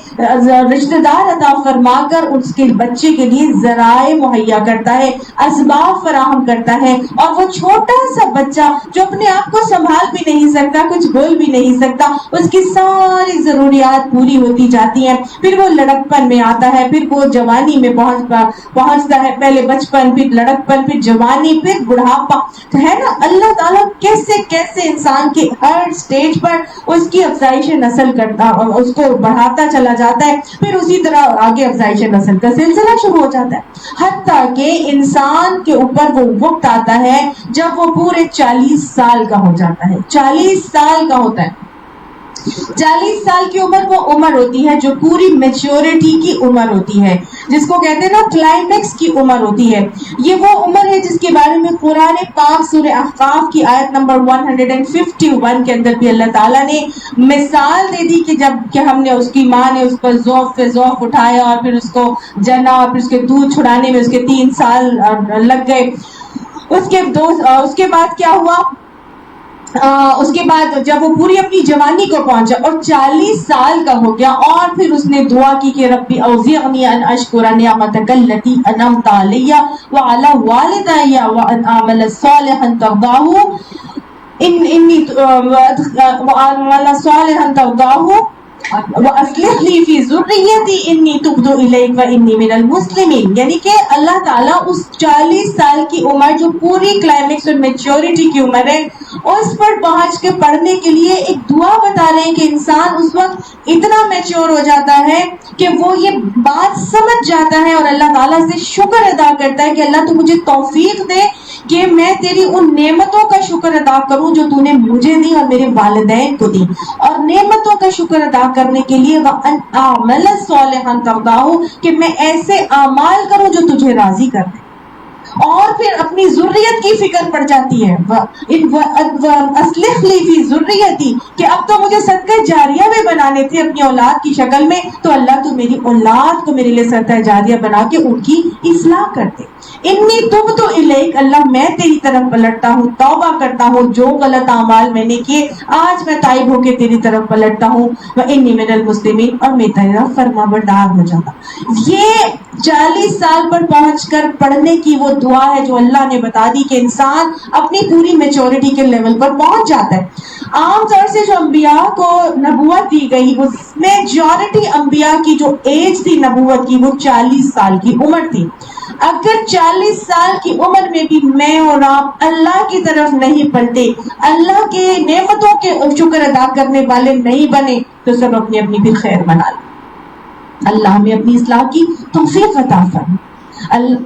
رشتہ دار عطا فرما کر اس کے بچے کے لیے ذرائع مہیا کرتا ہے، اسباب فراہم کرتا ہے، اور وہ چھوٹا سا بچہ جو اپنے آپ کو سنبھال بھی نہیں سکتا، کچھ بول بھی نہیں سکتا، اس کی ساری ضروریات پوری ہوتی جاتی ہیں. پھر وہ لڑکپن میں آتا ہے، پھر وہ جوانی میں پہنچتا ہے، پہلے بچپن، پھر لڑکپن، پھر جوانی، پھر بڑھاپا. تو ہے نا اللہ تعالیٰ کیسے کیسے انسان کے ہر سٹیج پر اس کی افزائش نسل کرتا، اس کو بڑھاتا چلا جاتا ہے، پھر اسی طرح آگے افزائش نسل کا سلسلہ شروع ہو جاتا ہے، حتیٰ کہ انسان کے اوپر وہ وقت آتا ہے جب وہ پورے 40 سال کا ہو جاتا ہے. 40 سال کا ہوتا ہے. 40 سال کی عمر وہ عمر ہوتی ہے جو پوری میچورٹی کی عمر ہوتی ہے، جس کو کہتے ہیں نا کلائمیکس کی عمر ہوتی ہے. یہ وہ عمر ہے جس کے بارے میں قرآن پاک سورہ احقاف کی آیت نمبر 151 کے اندر بھی اللہ تعالیٰ نے مثال دے دی کہ جب کہ ہم نے اس کی ماں نے اس پر ذوف پہ ذوف اٹھایا اور پھر اس کو جنا اور پھر اس کے دودھ چھڑانے میں اس کے 3 سال لگ گئے. اس کے بعد کیا ہوا؟ اس کے بعد جب وہ پوری اپنی جوانی کو پہنچا اور 40 سال کا ہو گیا، اور پھر اس نے دعا کی کہ ربی اوزعنی ان اشکر نعمتک التی انعمت علی وعلی والدی وان اعمل صالحا ترضاه وَأَصْلِحْ لِي فِي ذُرِّيَّتِي إِنِّي تُبْتُ إِلَيْكَ وَإِنِّي مِنَ الْمُسْلِمِينَ. یعنی کہ اللہ تعالیٰ اس 40 سال کی عمر جو پوری کلائمیکس اور میچورٹی کی عمر ہے، اس پر پہنچ کے پڑھنے کے لیے ایک دعا بتا رہے ہیں کہ انسان اس وقت اتنا میچور ہو جاتا ہے کہ وہ یہ بات سمجھ جاتا ہے اور اللہ تعالیٰ سے شکر ادا کرتا ہے کہ اللہ تو مجھے توفیق دے کہ میں تیری ان نعمتوں کا شکر ادا کروں جو تو نے مجھے دی اور میرے والدین کو دی، اور نعمتوں کا شکر ادا کرنے کے لیے وَأَنْ أَعْمَلَ صَالِحًا تَرْضَاهُ کہ میں ایسے اعمال کروں جو تجھے راضی کر دے. اور پھر اپنی ذریت کی فکر پڑ جاتی ہے، اصلح لی فی ذریتی کہ اب تو مجھے صدقہ جاریہ بھی بنانے تھے اپنی اولاد کی شکل میں، تو اللہ تو میری اولاد کو میرے لیے صدقہ جاریہ بنا کے ان کی اصلاح کر دے. انی تبت الیک اللہ میں تیری طرف پلٹتا ہوں، توبہ کرتا ہوں جو غلط اعمال میں نے کیے، آج میں تائب ہو کے تیری طرف پلٹتا ہوں، وانی من المسلمین اور میں تیرا فرما بردار ہو جاتا. یہ 40 سال پر پہنچ کر پڑھنے کی وہ دعا ہے جو اللہ نے بتا دی کہ انسان اپنی پوری میچورٹی کے لیول پر پہنچ جاتا ہے. عام طور سے جو انبیاء کو نبوت دی گئی، اس میجورٹی انبیاء کی جو ایج تھی نبوت کی وہ 40 سال کی عمر تھی. اگر 40 سال کی عمر میں بھی میں اور آپ اللہ کی طرف نہیں پلٹے، اللہ کے نعمتوں کے شکر ادا کرنے والے نہیں بنے، تو سب اپنی اپنی بھی خیر بنا لیں. اللہ ہمیں اپنی اصلاح کی توفیق عطا فرمائے.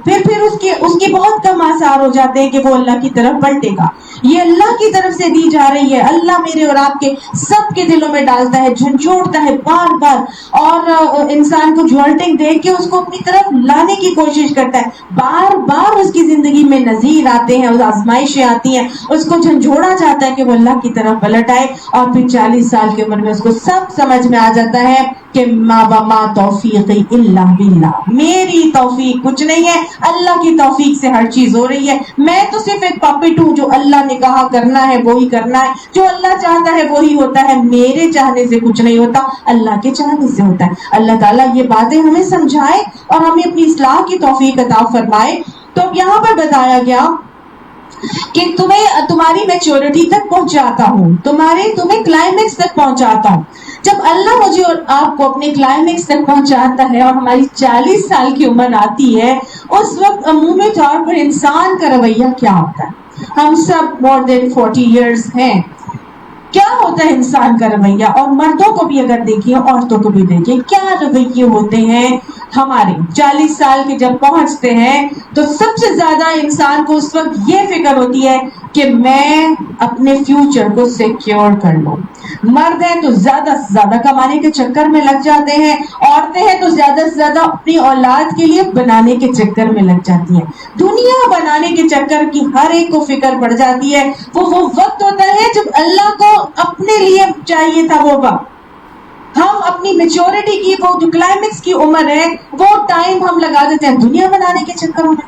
پھر اس کے بہت کم آثار ہو جاتے ہیں کہ وہ اللہ کی طرف پلٹے گا. یہ اللہ کی طرف سے دی جا رہی ہے، اللہ میرے اور آپ کے سب کے دلوں میں ڈالتا ہے، جھنجھوڑتا ہے بار بار، اور انسان کو جھولٹنگ دے کے اس کو اپنی طرف لانے کی کوشش کرتا ہے. بار بار اس کی زندگی میں نذیر آتے ہیں، اس آزمائشیں آتی ہیں، اس کو جھنجھوڑا جاتا ہے کہ وہ اللہ کی طرف پلٹ آئے، اور پھر 40 سال کی عمر میں اس کو سب سمجھ میں آ جاتا ہے کہ ما توفیقی الا باللہ، میری توفیق کچھ نہیں ہے، اللہ کی توفیق سے ہر چیز ہو رہی ہے. میں تو صرف ایک پپٹ ہوں، جو اللہ نے کہا کرنا ہے وہی کرنا ہے، جو اللہ چاہتا ہے وہی ہوتا ہے، میرے چاہنے سے کچھ نہیں ہوتا، اللہ کے چاہنے سے ہوتا ہے. اللہ تعالیٰ یہ باتیں ہمیں سمجھائے اور ہمیں اپنی اصلاح کی توفیق عطا فرمائے. تو یہاں پر بتایا گیا کہ تمہاری میچورٹی تک پہنچاتا ہوں، تمہیں کلائمیکس تک پہنچاتا ہوں. جب اللہ مجھے اور آپ کو اپنے کلائمیکس تک پہنچاتا ہے اور ہماری 40 سال کی عمر آتی ہے، اس وقت عمومی طور پر انسان کا رویہ کیا ہوتا ہے؟ ہم سب more than 40 years ہیں. کیا ہوتا ہے انسان کا رویہ؟ اور مردوں کو بھی اگر دیکھیں، عورتوں کو بھی دیکھیں، کیا رویے ہوتے ہیں ہمارے 40 سال کے جب پہنچتے ہیں تو سب سے زیادہ انسان کو اس وقت یہ فکر ہوتی ہے کہ میں اپنے فیوچر کو سیکیور کر لوں. مرد ہیں تو زیادہ سے زیادہ کمانے کے چکر میں لگ جاتے ہیں، عورتیں ہیں تو زیادہ سے زیادہ اپنی اولاد کے لیے بنانے کے چکر میں لگ جاتی ہیں. دنیا بنانے کے چکر کی ہر ایک کو فکر پڑ جاتی ہے. وہ وقت ہوتا ہے جب اللہ کو اپنے لیے چاہیے تھا وہ وقت. ہم اپنی میچورٹی کی وہ جو کلائمیکس کی عمر ہے وہ ٹائم ہم لگا دیتے ہیں دنیا بنانے کے چکروں میں.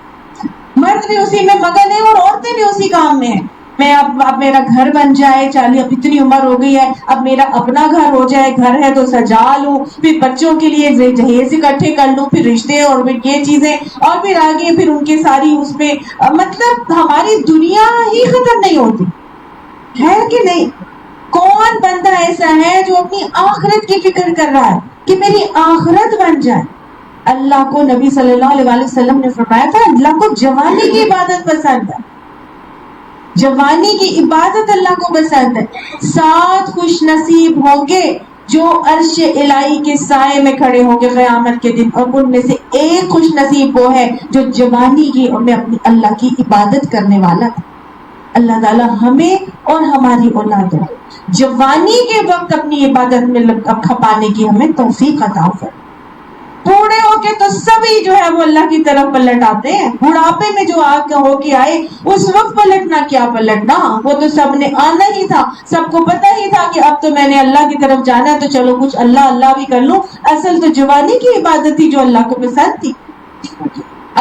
مرد بھی اسی میں مگن ہے اور عورتیں بھی اسی کام میں ہیں. میں اب میرا گھر بن جائے، اب اتنی عمر ہو گئی ہے، اب میرا اپنا گھر ہو جائے، گھر ہے تو سجا لوں، پھر بچوں کے لیے جہیز اکٹھے کر لوں، پھر رشتے اور پھر یہ چیزیں، اور پھر آگے پھر ان کی ساری اس میں، مطلب ہماری دنیا ہی ختم نہیں ہوتی ہے کہ نہیں؟ کون بندہ ایسا ہے جو اپنی آخرت کی فکر کر رہا ہے کہ میری آخرت بن جائے؟ اللہ کو نبی صلی اللہ علیہ وسلم نے فرمایا تھا اللہ کو جوانی کی عبادت پسند ہے، جوانی کی عبادت اللہ کو پسند ہے۔ 7 خوش نصیب ہوں گے جو عرش الہی کے سائے میں کھڑے ہوں گے قیامت کے دن، اور ان میں سے ایک خوش نصیب وہ ہے جو جوانی کی میں اپنی اللہ کی عبادت کرنے والا ہے۔ اللہ تعالی ہمیں اور ہماری اولادوں جوانی کے وقت اپنی عبادت میں کھپانے کی ہمیں توفیق عطا فرمائے۔ بوڑھے ہو کے تو سبھی جو ہے وہ اللہ کی طرف پلٹ آتے ہیں، بڑھاپے میں جو ہو کے آئے اس وقت پلٹنا کیا پلٹنا، وہ تو سب نے آنا ہی تھا، سب کو پتہ ہی تھا کہ اب تو میں نے اللہ کی طرف جانا ہے تو چلو کچھ اللہ بھی کر لوں۔ اصل تو جوانی کی عبادت تھی جو اللہ کو پسند تھی۔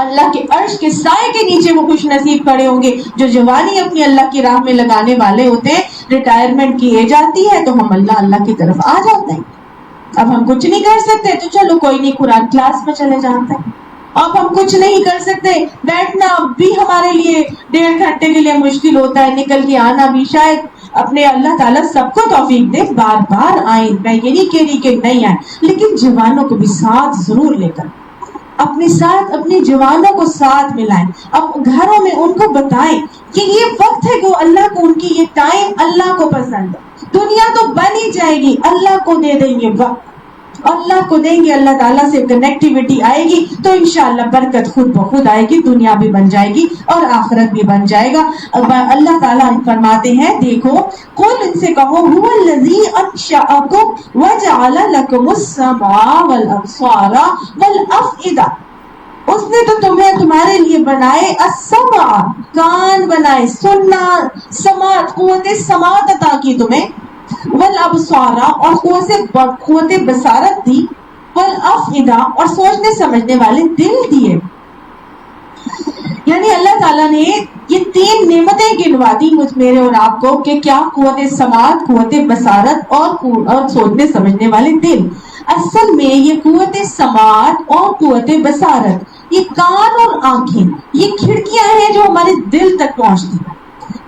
اللہ کے عرش کے سائے کے نیچے وہ خوش نصیب کھڑے ہوں گے جو جوانی اپنی اللہ کی راہ میں لگانے والے ہوتے ہیں۔ ریٹائرمنٹ کی ایج آتی ہے تو ہم اللہ کی طرف آ جاتے ہیں۔ اب ہم کچھ نہیں کر سکتے تو چلو کوئی نہیں، قرآن کلاس میں چلے جاتے ہیں۔ اب ہم کچھ نہیں کر سکتے، بیٹھنا بھی ہمارے لیے 1.5 گھنٹے کے لیے مشکل ہوتا ہے، نکل کے آنا بھی شاید اپنے اللہ تعالیٰ سب کو توفیق دے بار بار آئیں، میں یہ نہیں کہہ رہی کہ نہیں آئیں، لیکن جوانوں کو بھی ساتھ ضرور لے کر اپنے ساتھ اپنی جوانوں کو ساتھ ملائیں، اب گھروں میں ان کو بتائیں کہ یہ وقت ہے کہ اللہ کو ان کی یہ ٹائم اللہ کو پسند ہے۔ دنیا تو بن ہی جائے گی، اللہ کو دے دیں گے وقت، اللہ کو دیں گے، اللہ تعالیٰ سے کنیکٹیوٹی آئے گی تو انشاءاللہ برکت خود بخود آئے گی، دنیا بھی بن جائے گی اور آخرت بھی بن جائے گا۔ اللہ تعالیٰ فرماتے ہیں دیکھو، قل ان سے کہو هو الذی انشأکم وجعل لکم السمع والابصار والافئدہ، اس نے تو تمہیں تمہارے لیے بنائے السمع، کان بنائے، سننا، سماعت، قوت سماعت عطا کی تمہیں، والابصار اور قوت بصارت دی، والافئدہ اور سوچنے سمجھنے والے دل دیے۔ یعنی اللہ تعالیٰ نے یہ 3 نعمتیں گنوا دی مجھ میرے اور آپ کو کہ کیا؟ قوت سماعت، قوت بصارت اور سوچنے سمجھنے والے دل۔ اصل میں یہ قوت سماعت اور قوت بصارت، یہ کان اور آنکھیں، یہ کھڑکیاں ہیں جو ہمارے دل تک پہنچتی ہیں۔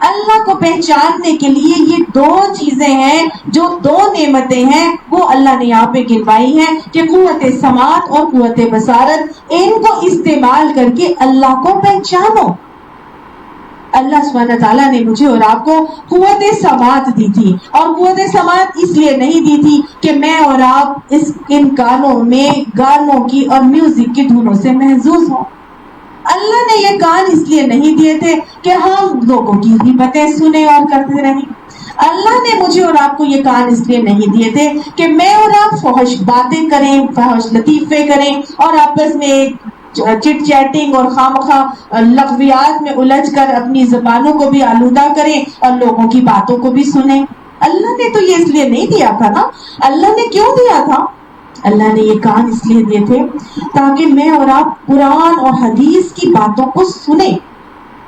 اللہ کو پہچاننے کے لیے یہ 2 چیزیں ہیں، جو 2 نعمتیں ہیں وہ اللہ نے یہاں پہ گنوائی ہیں کہ قوت سماعت اور قوت بصارت، ان کو استعمال کر کے اللہ کو پہچانو۔ اللہ سبحانہ تعالیٰ نے مجھے اور آپ کو قوت سماعت دی تھی، اور قوت سماعت اس لیے نہیں دی تھی کہ میں اور آپ ان کانوں میں گانوں کی اور میوزک کی دھنوں سے محظوظ ہوں۔ اللہ نے یہ کان اس لیے نہیں دیے تھے کہ ہم لوگوں کی غیبتیں سنیں اور کرتے رہیں۔ اللہ نے مجھے اور آپ کو یہ کان اس لیے نہیں دیے تھے کہ میں اور آپ فحش باتیں کریں، فحش لطیفے کریں اور آپس میں چٹ چیٹنگ اور خامخواہ لغویات میں الجھ کر اپنی زبانوں کو بھی آلودہ کریں اور لوگوں کی باتوں کو بھی سنیں۔ اللہ نے تو یہ اس لیے نہیں دیا تھا نا۔ اللہ نے کیوں دیا تھا؟ اللہ نے یہ کان اس لیے دیے تھے تاکہ میں اور آپ قرآن اور حدیث کی باتوں کو سنیں۔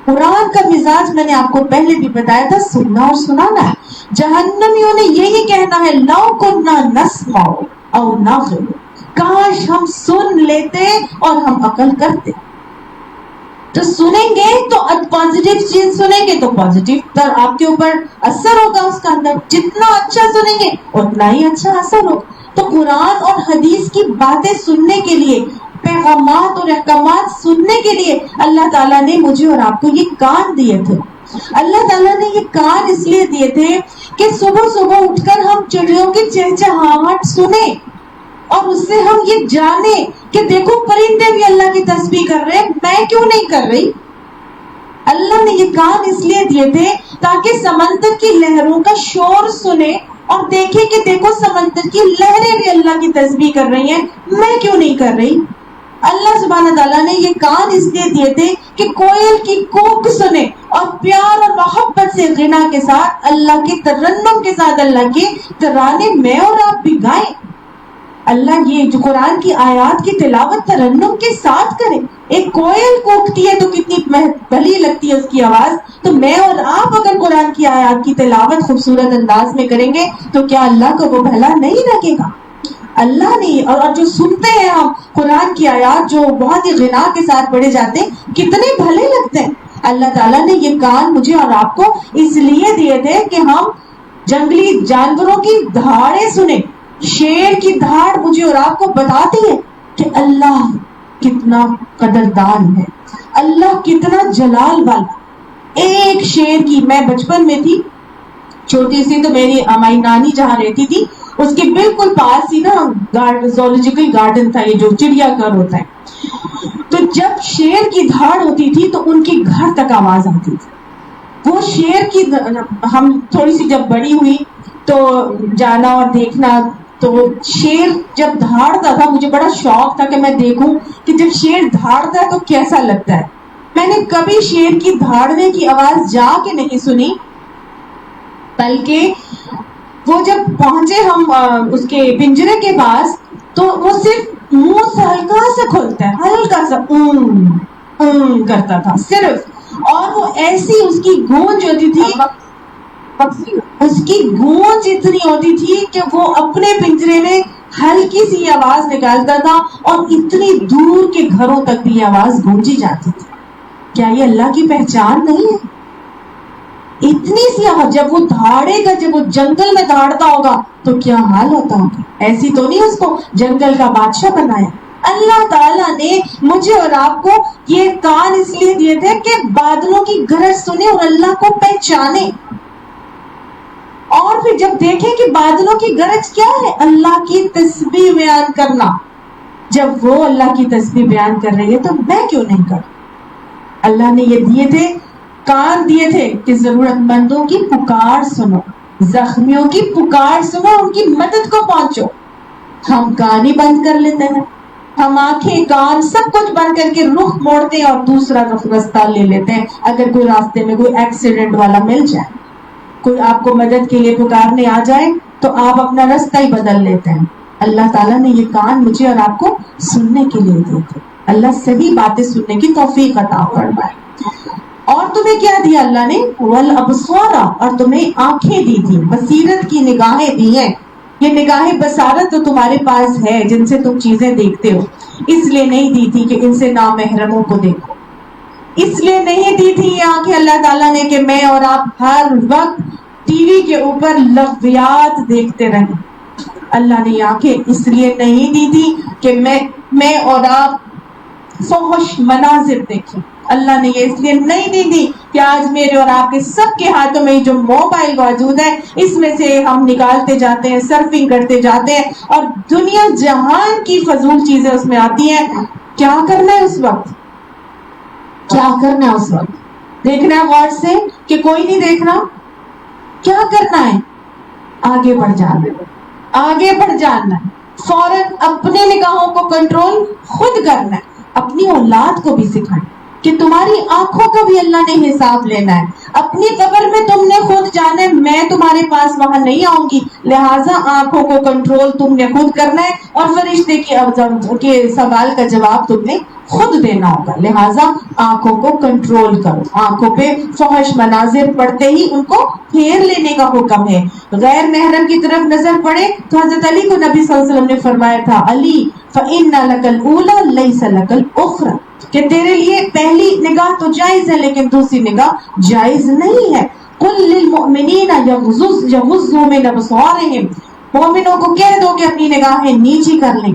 قرآن کا مزاج میں نے آپ کو پہلے بھی بتایا تھا، سننا اور سنانا ہے۔ جہنمیوں نے یہی کہنا ہے لو کنا نسمع او نعقل، کاش ہم سن لیتے اور ہم عقل کرتے۔ تو سنیں گے تو پازیٹیو چیز سنیں گے تو پازیٹیو تر آپ کے اوپر اثر ہوگا، اس کا اندر جتنا اچھا سنیں گے اتنا ہی اچھا اثر ہوگا۔ تو قرآن اور حدیث کی باتیں سننے کے لیے، پیغامات اور احکامات سننے کے لیے اللہ تعالیٰ نے مجھے اور آپ کو یہ کان دیے تھے۔ اللہ تعالیٰ نے یہ کان اس لیے دیے تھے کہ صبح صبح اٹھ کر ہم چڑیوں کی چہچہاہٹ سنیں اور اس سے ہم یہ جانیں کہ دیکھو پرندے بھی اللہ کی تسبیح کر رہے ہیں، میں کیوں نہیں کر رہی؟ اللہ نے یہ کان اس لیے دیے تھے تاکہ سمندر کی لہروں کا شور سنیں اور دیکھیں کہ دیکھو سمندر کی لہریں بھی اللہ کی تسبیح کر رہی ہیں، میں کیوں نہیں کر رہی؟ اللہ سبحانہ تعالیٰ نے یہ کان اس لیے دیے تھے کہ کوئل کی کوک سنیں اور پیار اور محبت سے غنا کے ساتھ اللہ کے ترنم کے ساتھ اللہ کے ترانے میں اور آپ بھی گائیں۔ اللہ یہ جو قرآن کی آیات کی تلاوت ترنم کے ساتھ کرے. ایک کوئل کوکتی ہے تو کتنی بھلی لگتی ہے اس کی آواز, تو میں اور آپ اگر قرآن کی آیات کی تلاوت خوبصورت انداز میں کریں گے تو کیا اللہ کو وہ بھلا نہیں لگے گا؟ اللہ نے اور جو سنتے ہیں ہم قرآن کی آیات جو بہت ہی غنا کے ساتھ پڑھے جاتے ہیں کتنے بھلے لگتے ہیں. اللہ تعالیٰ نے یہ کان مجھے اور آپ کو اس لیے دیے تھے کہ ہم جنگلی جانوروں کی دھاڑیں سنیں. شیر کی دھاڑ مجھے اور آپ کو بتاتی ہے کہ اللہ کتنا قدردان ہے, اللہ کتنا جلال والا. ایک شیر کی, میں بچپن میں تھی چھوٹی سی, تو میری ہماری نانی جہاں رہتی تھی اس کے بالکل پاس ہی نا زولوجیکل گارڈن تھا, یہ جو چڑیا گھر ہوتا ہے. تو جب شیر کی دھاڑ ہوتی تھی تو ان کے گھر تک آواز آتی تھی. وہ شیر کی, ہم تھوڑی سی جب بڑی ہوئی تو جانا اور دیکھنا, تو شیر جب دھاڑتا تھا مجھے بڑا شوق تھا کہ میں دیکھوں کہ جب شیر دھاڑتا ہے تو کیسا لگتا ہے. میں نے کبھی شیر کی دھاڑنے کی آواز جا کے نہیں سنی, بلکہ وہ جب پہنچے ہم اس کے پنجرے کے پاس تو وہ صرف منہ سے ہلکا سا کھولتا ہے, ہلکا سا کرتا تھا صرف, اور وہ ایسی اس کی گونج ہوتی تھی, اس کی گونج اتنی ہوتی تھی کہ وہ اپنے پنجرے میں ہلکی سی آواز نکالتا تھا اور اتنی دور کے گھروں تک بھی آواز گونجی جاتی تھی. کیا یہ اللہ کی پہچان نہیں ہے؟ اتنی سی آواز جب وہ دھاڑے گا, جب وہ جنگل میں دھاڑتا ہوگا تو کیا حال ہوتا ہوگا. ایسی تو نہیں اس کو جنگل کا بادشاہ بنایا. اللہ تعالیٰ نے مجھے اور آپ کو یہ کان اس لیے دیے تھے کہ بادلوں کی گرج سنے اور اللہ کو پہچانے, اور پھر جب دیکھیں کہ بادلوں کی گرج کیا ہے, اللہ کی تسبیح بیان کرنا. جب وہ اللہ کی تسبیح بیان کر رہی ہے تو میں کیوں نہیں کروں. اللہ نے یہ دیے تھے, کان دیے تھے کہ ضرورت مندوں کی پکار سنو, زخمیوں کی پکار سنو, ان کی مدد کو پہنچو. ہم کان ہی بند کر لیتے ہیں, ہم آنکھیں کان سب کچھ بند کر کے رخ موڑتے ہیں اور دوسرا رستہ لے لیتے ہیں. اگر کوئی راستے میں کوئی ایکسیڈنٹ والا مل جائے, کوئی آپ کو مدد کے لیے پکارنے آ جائے تو آپ اپنا رستہ ہی بدل لیتے ہیں. اللہ تعالیٰ نے یہ کان مجھے اور آپ کو سننے کے لیے دیے تھے. اللہ صحیح باتیں سننے کی توفیق عطا فرمائے. اور تمہیں کیا دیا اللہ نے؟ والابصار, اور تمہیں آنکھیں دی تھی, بصیرت کی نگاہیں دی ہیں. یہ نگاہیں بصارت تو تمہارے پاس ہے جن سے تم چیزیں دیکھتے ہو, اس لیے نہیں دی تھی کہ ان سے نامحرموں کو دیکھو, اس لیے نہیں دی تھی یہ آنکھیں اللہ تعالیٰ نے کہ میں اور آپ ہر وقت ٹی وی کے اوپر لغویات دیکھتے رہیں. اللہ نے یہ آنکھیں اس لیے نہیں دی تھی کہ میں اور آپ فحش مناظر دیکھیں. اللہ نے یہ اس لیے نہیں دی تھی کہ آج میرے اور آپ کے سب کے ہاتھوں میں جو موبائل موجود ہے اس میں سے ہم نکالتے جاتے ہیں, سرفنگ کرتے جاتے ہیں اور دنیا جہان کی فضول چیزیں اس میں آتی ہیں. کیا کرنا ہے اس وقت, کیا کرنا ہے اس وقت؟ دیکھنا ہے غور سے کہ کوئی نہیں دیکھ رہا. کیا کرنا ہے؟ آگے بڑھ جانا ہے, آگے بڑھ جانا ہے. فوراً اپنے نگاہوں کو کنٹرول خود کرنا ہے. اپنی اولاد کو بھی سکھائیں کہ تمہاری آنکھوں کا بھی اللہ نے حساب لینا ہے. اپنی قبر میں تم نے خود جانا ہے, میں تمہارے پاس وہاں نہیں آؤں گی, لہٰذا آنکھوں کو کنٹرول تم نے خود کرنا ہے اور فرشتے کے سوال کا جواب تم نے خود دینا ہوگا. لہٰذا آنکھوں کو کنٹرول کرو. آنکھوں پہ فحش مناظر پڑتے ہی ان کو پھیر لینے کا حکم ہے. غیر محرم کی طرف نظر پڑے تو حضرت علی کو نبی صلی اللہ علیہ وسلم نے فرمایا تھا, علی فَإِنَّ لَكَ الْأُولَى لَيْسَ لَكَ الْأُخْرَى, کہ تیرے لیے پہلی نگاہ تو جائز ہے لیکن دوسری نگاہ جائز نہیں ہے. قُلْ لِلْمُؤْمِنِينَ يَغُضُّوا مِنْ أَبْصَارِهِمْ, مومنوں کو کہہ دو کہ اپنی نگاہیں نیچی کر لیں,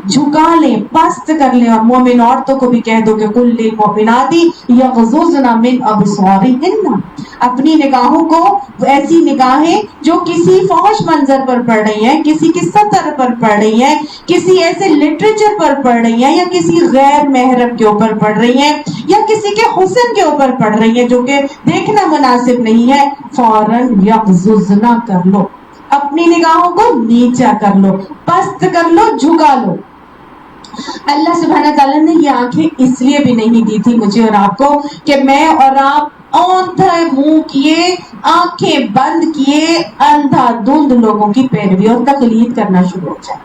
جھکا لیں, پست کر لیں. اور مومن عورتوں کو بھی کہہ دو کہ قُلْ لِلْمُؤْمِنَاتِ يَغْضُضْنَ مِنْ أَبْصَارِهِنَّ, اپنی نگاہوں کو, ایسی نگاہیں جو کسی فحش منظر پر پڑ رہی ہیں, کسی کی سطر پر پڑ رہی ہیں, کسی ایسے لٹریچر پر پڑ رہی ہیں, یا کسی غیر محرم کے اوپر پڑ رہی ہیں, یا کسی کے حسن کے اوپر پڑ رہی ہیں جو کہ دیکھنا مناسب نہیں ہے, فوراً یغضضن کر لو, اپنی نگاہوں کو نیچا کر لو, پست کر لو, جھکا لو. اللہ سبحانہ تعالیٰ نے یہ آنکھیں اس لیے بھی نہیں دی تھی مجھے اور آپ کو کہ میں اور آپ اوندھے منہ کیے, آنکھیں بند کیے, اندھا دھند لوگوں کی پیروی اور تقلید کرنا شروع ہو جائے.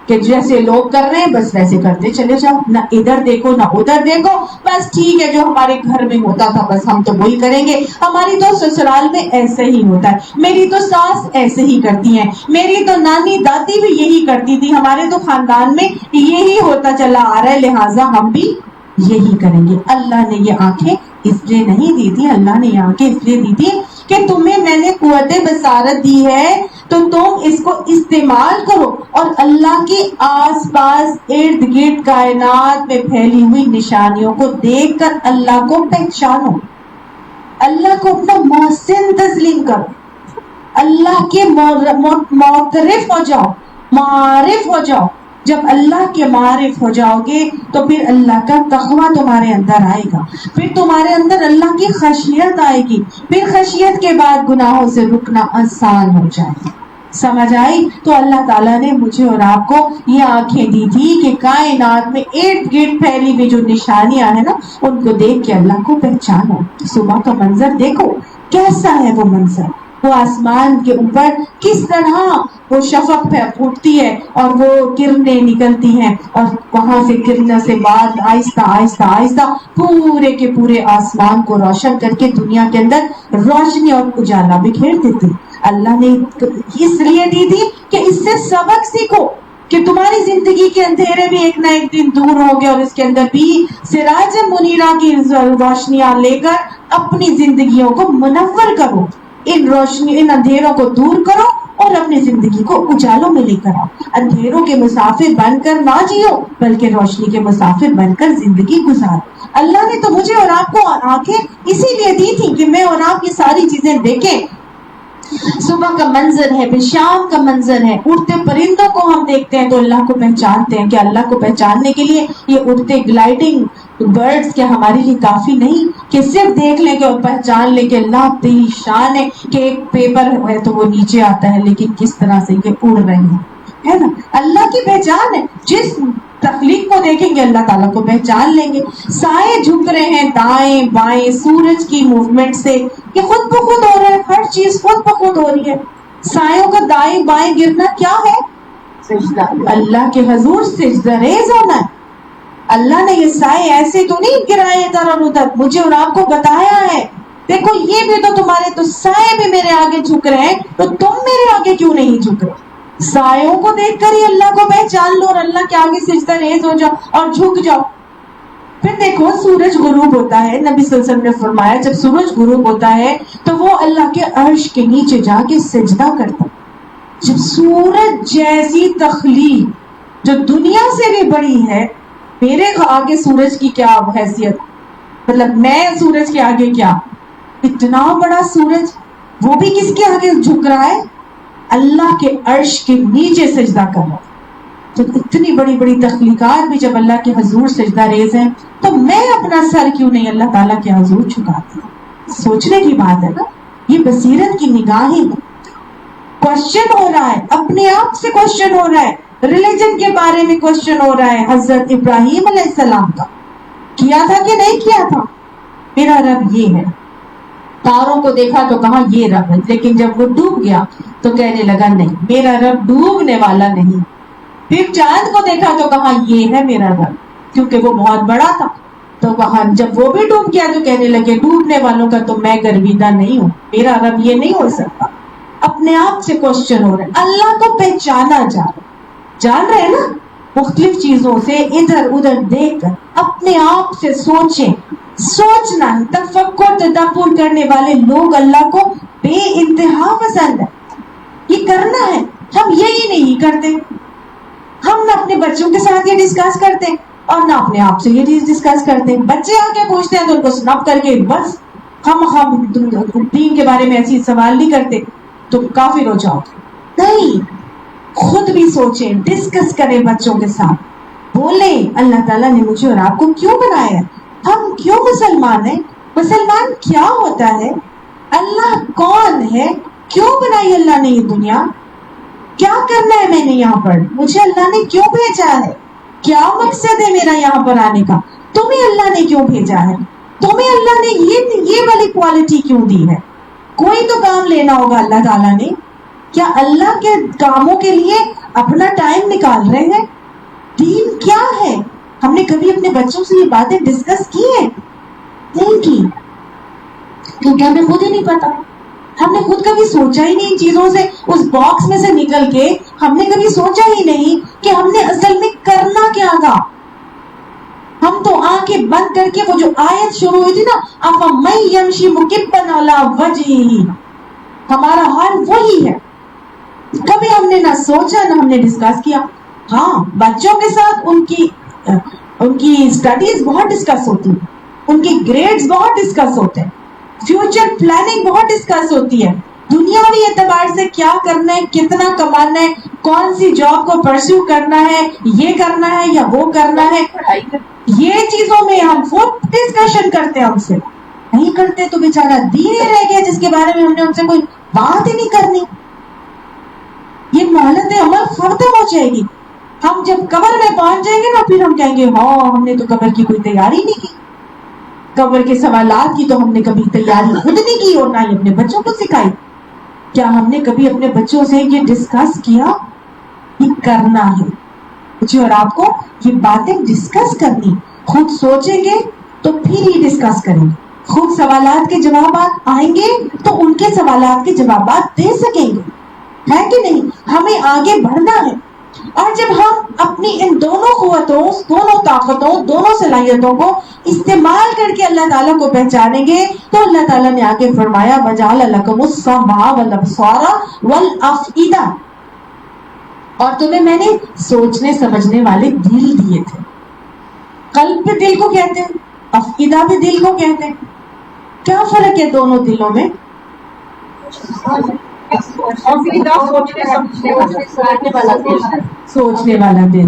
کہ جیسے لوگ کر رہے ہیں بس ویسے کرتے چلے جاؤ, نہ ادھر دیکھو نہ ادھر دیکھو, بس ٹھیک ہے جو ہمارے گھر میں ہوتا تھا بس ہم تو وہی کریں گے, ہماری تو سسرال میں ایسے ہی ہوتا ہے, میری تو ساس ایسے ہی کرتی ہیں, میری تو نانی دادی بھی یہی کرتی تھی, ہمارے تو خاندان میں یہی ہوتا چلا آ رہا ہے, لہٰذا ہم بھی یہی کریں گے. اللہ نے یہ آنکھیں اس لیے نہیں دی تھی, اللہ نے یہ آنکھیں اس لیے دی تھی کہ تمہیں میں نے قوت بصارت دی ہے تو تم اس کو استعمال کرو اور اللہ کے آس پاس ارد گرد کائنات میں پھیلی ہوئی نشانیوں کو دیکھ کر اللہ کو پہچانو, اللہ کو اپنا محسن تسلیم کرو, اللہ کے معترف ہو جاؤ, معارف ہو جاؤ. جب اللہ کے معارف ہو جاؤ گے تو پھر اللہ کا تقویٰ تمہارے اندر آئے گا, پھر تمہارے اندر اللہ کی خشیت آئے گی, پھر خشیت کے بعد گناہوں سے رکنا آسان ہو جائے گا. سمجھ آئی؟ تو اللہ تعالیٰ نے مجھے اور آپ کو یہ آنکھیں دی تھی کہ کائنات میں ارد گرد پھیلی ہوئی جو نشانیاں ہیں نا ان کو دیکھ کے اللہ کو پہچانو. صبح کا منظر دیکھو کیسا ہے وہ منظر, وہ آسمان کے اوپر کس طرح وہ شفق پھوٹتی ہے اور وہ کرنیں نکلتی ہیں اور وہاں سے کرنوں سے بعد آہستہ آہستہ آہستہ پورے کے پورے آسمان کو روشن کر کے دنیا کے اندر روشنی اور اجالا بکھیر دیتی. اللہ نے اس لیے دی تھی کہ اس سے سبق سیکھو کہ تمہاری زندگی کے اندھیرے بھی ایک نہ ایک دن دور ہوں گے اور اس کے اندر بھی سراج منیرہ کی روشنیاں لے کر اپنی زندگیوں کو منور کرو, ان اندھیروں کو دور کرو اور اپنی زندگی کو اجالوں میں لے کر آؤ. اندھیروں کے مسافر بن کر نہ جیو بلکہ روشنی کے مسافر بن کر زندگی گزارو. اللہ نے تو مجھے اور آپ کو آنکھیں اسی لیے دی تھی کہ میں اور آپ یہ ساری چیزیں دیکھیں. صبح کا منظر ہے, پھر شام کا منظر ہے, اڑتے پرندوں کو ہم دیکھتے ہیں تو اللہ کو پہچانتے ہیں. کہ اللہ کو پہچاننے کے لیے یہ اڑتے گلائڈنگ برڈز کیا ہمارے لیے کافی نہیں کہ صرف دیکھ لیں کہ اور پہچان لیں کہ اللہ تیری شان ہے کہ ایک پیپر ہے تو وہ نیچے آتا ہے لیکن کس طرح سے یہ اڑ رہے ہیں, ہے نا. اللہ کی پہچان ہے, جس تخلیق کو دیکھیں گے اللہ تعالیٰ کو پہچان لیں گے. سائے جھک رہے ہیں دائیں بائیں سورج کی موومنٹ سے, یہ خود بخود ہو رہا ہے, ہر چیز خود بخود ہو رہی ہے. سایوں کا دائیں بائیں گرنا کیا ہے؟ سجدہ. اللہ کے حضور سجدہ ریز ہونا ہے. اللہ نے یہ سائے ایسے تو نہیں گرائے ادھر اور ادھر, مجھے اور آپ کو بتایا ہے دیکھو یہ بھی تو تمہارے تو سائے بھی میرے آگے جھک رہے ہیں تو تم میرے آگے کیوں نہیں جھک رہے؟ سایوں کو دیکھ کر ہی اللہ کو پہچان لو اور اللہ کے آگے سجدہ ریز ہو جاؤ اور جھک جاؤ. پھر دیکھو سورج غروب ہوتا ہے, نبی صلی اللہ علیہ وسلم نے فرمایا جب سورج غروب ہوتا ہے تو وہ اللہ کے عرش کے نیچے جا کے سجدہ کرتا ہے. جب سورج جیسی تخلیق جو دنیا سے بھی بڑی ہے, میرے آگے سورج کی کیا حیثیت, مطلب میں سورج کے آگے کیا, اتنا بڑا سورج وہ بھی کس کے آگے جھک رہا ہے؟ اللہ کے عرش کے نیچے سجدہ کر رہا ہے. تو اتنی بڑی بڑی تخلیقات بھی جب اللہ کے حضور سجدہ ریز ہیں تو میں اپنا سر کیوں نہیں اللہ تعالیٰ کے حضور جھکاتی؟ سوچنے کی بات ہے نا, یہ بصیرت کی نگاہیں ہے. کوشچن ہو رہا ہے, اپنے آپ سے کوشچن ہو رہا ہے, ریلیجن کے بارے میں کوشچن ہو رہا ہے. حضرت ابراہیم علیہ السلام کا کیا تھا کہ نہیں کیا تھا؟ میرا رب یہ ہے. تاروں کو دیکھا تو کہا یہ رب ہے, لیکن جب وہ ڈوب گیا تو کہنے لگا نہیں میرا رب ڈوبنے والا نہیں. پھر چاند کو دیکھا تو کہا یہ ہے میرا رب, کیونکہ وہ بہت بڑا تھا. تو وہاں جب وہ بھی ڈوب گیا تو کہنے لگے ڈوبنے والوں کا تو میں گرویدہ نہیں ہوں, میرا رب یہ نہیں ہو سکتا. اپنے آپ سے کوشچن ہو رہے ہیں, اللہ کو پہچانا جان رہے ہیں نا, مختلف چیزوں سے ادھر ادھر دیکھ کر اپنے آپ سے سوچیں. سوچنا ہے, تفکر تدبر کرنے والے لوگ اللہ کو بے انتہا پسند ہے. یہ کرنا ہے, ہم یہی نہیں کرتے. ہم نہ اپنے بچوں کے ساتھ یہ ڈسکس کرتے اور نہ اپنے آپ سے یہ ڈسکس کرتے. بچے آ کے پوچھتے ہیں تو ان کو سنپ کر کے بس ہم دین کے بارے میں ایسی سوال نہیں کرتے تو کافر ہو جاؤ. نہیں, خود بھی سوچیں, ڈسکس کریں بچوں کے ساتھ, بولیں اللہ تعالیٰ نے مجھے اور آپ کو کیوں بنایا ہے, ہم کیوں مسلمان ہیں, مسلمان کیا ہوتا ہے, اللہ کون ہے, کیوں بنائی اللہ نے یہ دنیا, کیا کرنا ہے میں نے یہاں پر, مجھے اللہ نے کیوں بھیجا ہے, کیا مقصد ہے میرا یہاں پر آنے کا, تمہیں اللہ نے کیوں بھیجا ہے, تمہیں اللہ نے یہ والی کوالٹی کیوں دی ہے. کوئی تو کام لینا ہوگا اللہ تعالیٰ نے. کیا اللہ کے کاموں کے لیے اپنا ٹائم نکال رہے ہیں. دین کیا ہے؟ ہم نے کبھی اپنے بچوں سے یہ باتیں ڈسکس کی ہیں؟ نہیں کی، کیونکہ ہمیں خود ہی نہیں پتا. ہم نے خود کبھی سوچا ہی نہیں ان چیزوں سے، اس باکس میں سے نکل کے ہم نے کبھی سوچا ہی نہیں کہ ہم نے اصل میں کرنا کیا تھا. ہم تو آنکھیں بند کر کے وہ جو آیت شروع ہوئی تھی نا، افمن یمشی مکبا علی وجہہ، ہمارا حال وہی ہے. کبھی ہم نے نہ سوچا نہ ہم نے ڈسکس کیا. ہاں بچوں کے ساتھ ان کی اسٹڈیز بہت ڈسکس ہوتی ہیں، ان کی گریڈز بہت ڈسکس ہوتے ہیں، فیوچر پلاننگ بہت ڈسکس ہوتی ہے، دنیاوی اعتبار سے کیا کرنا ہے، کتنا کمانا ہے، کون سی جاب کو پرسیو کرنا ہے، یہ کرنا ہے یا وہ کرنا ہے. یہ چیزوں میں ہم خود ڈسکشن کرتے ہیں. ہم سے نہیں کرتے تو بیچارہ دین ہی رہ گیا جس کے بارے میں ہم نے ان سے کوئی بات ہی نہیں کرنی. یہ مہلت عمل ختم ہو جائے گی. ہم جب قبر میں پہنچ جائیں گے نا، پھر ہم کہیں گے ہاں ہم نے تو قبر کی کوئی تیاری نہیں کی. قبر کے سوالات کی تو ہم نے کبھی تیاری خود نہیں کی اور نہ ہی اپنے بچوں کو سکھائی. کیا ہم نے کبھی اپنے بچوں سے یہ ڈسکس کیا کہ کرنا ہے؟ مجھے اور آپ کو یہ باتیں ڈسکس کرنی. خود سوچیں گے تو پھر ہی ڈسکس کریں گے. خود سوالات کے جوابات آئیں گے تو ان کے سوالات کے جوابات دے سکیں گے، ہے کہ نہیں؟ ہمیں آگے بڑھنا ہے. اور جب ہم اپنی ان دونوں قوتوں، دونوں طاقتوں، دونوں صلاحیتوں کو استعمال کر کے اللہ تعالیٰ کو پہچانیں گے تو اللہ تعالیٰ نے آگے فرمایا وَجَعَلَ لَكُمُ السَّمْعَ وَالْأَبْصَارَ وَالْأَفْئِدَةَ، اور تمہیں میں نے سوچنے سمجھنے والے دل دیے تھے. قلب بھی دل کو کہتے ہیں، افئدہ بھی دل کو کہتے ہیں. کیا فرق ہے دونوں دلوں میں؟ سوچنے والا دل.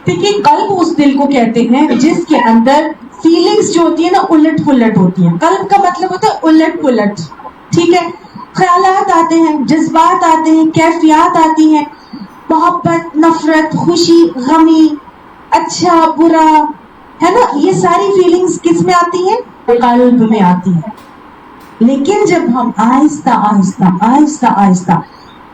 دیکھیے قلب اس دل کو کہتے ہیں جس کے اندر فیلنگز جو ہوتی ہیں نا الٹ پلٹ ہوتی ہیں. قلب کا مطلب ہوتا ہے الٹ پلٹ، ٹھیک ہے؟ خیالات آتے ہیں، جذبات آتے ہیں، کیفیات آتی ہیں، محبت، نفرت، خوشی، غمی، اچھا برا، ہے نا؟ یہ ساری فیلنگز کس میں آتی ہیں؟ قلب میں آتی ہیں. لیکن جب ہم آہستہ آہستہ آہستہ آہستہ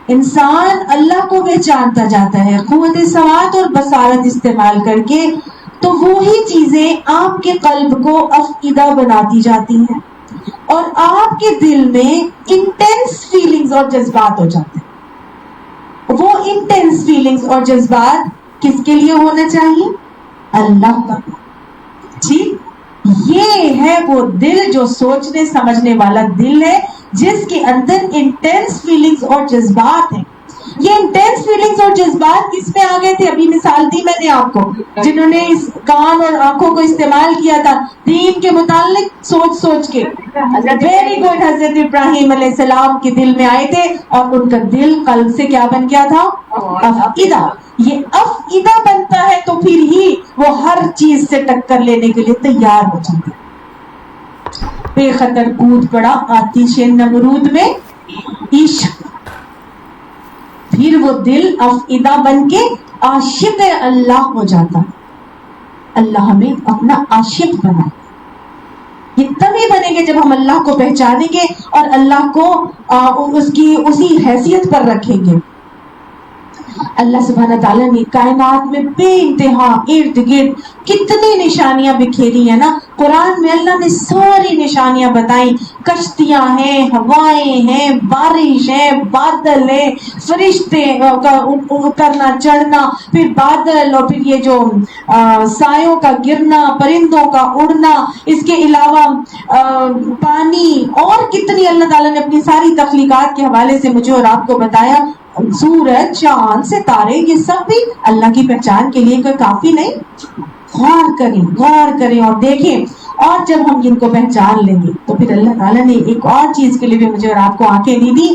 انسان اللہ کو پہچانتا جاتا ہے قوت سماعت اور بصارت استعمال کر کے، تو وہی چیزیں آپ کے قلب کو افئدہ بناتی جاتی ہیں اور آپ کے دل میں انٹینس فیلنگز اور جذبات ہو جاتے ہیں. وہ انٹینس فیلنگز اور جذبات کس کے لیے ہونا چاہیے؟ اللہ کا. ٹھیک، یہ ہے وہ دل جو سوچنے سمجھنے والا دل ہے، جس کے اندر انٹینس فیلنگز اور جذبات ہیں. یہ انٹینس فیلنگز اور جذبات کس میں آ گئے تھے؟ ابھی مثال دی میں نے آپ کو، جنہوں نے اس کان اور آنکھوں کو استعمال کیا تھا دین کے متعلق سوچ کے. Very good. حضرت ابراہیم علیہ السلام کے دل میں آئے تھے اور ان کا دل قلب سے کیا بن گیا تھا؟ افئدہ. یہ افئدہ بنتا ہے تو پھر ہی وہ ہر چیز سے ٹکر لینے کے لیے تیار ہو جاتا ہے. بے خطر کود پڑا آتش نمرود میں عشق، پھر وہ دل افئدہ بن کے عاشق اللہ ہو جاتا. اللہ ہمیں اپنا عاشق بنائے. یہ تبھی بنیں گے جب ہم اللہ کو پہچانیں گے اور اللہ کو اس کی اسی حیثیت پر رکھیں گے. اللہ سبحانہ تعالیٰ نے کائنات میں بے انتہا ارد گرد کتنی نشانیاں بکھیری ہیں نا. قرآن میں اللہ نے ساری نشانیاں بتائیں. کشتیاں ہیں، ہوائیں ہیں، بارش ہے، بادل ہے، فرشتے اترنا چڑھنا، پھر بادل، اور پھر یہ جو سایوں کا گرنا، پرندوں کا اڑنا، اس کے علاوہ پانی، اور کتنی اللہ تعالیٰ نے اپنی ساری تخلیقات کے حوالے سے مجھے اور آپ کو بتایا. سورج، چاند، ستارے، یہ سب بھی اللہ کی پہچان کے لیے کوئی کافی نہیں. غور کریں اور دیکھیں. اور جب ہم ان کو پہچان لیں گے تو پھر اللہ تعالیٰ نے ایک اور چیز کے لیے بھی مجھے اور آپ کو آنکھیں نہیں دی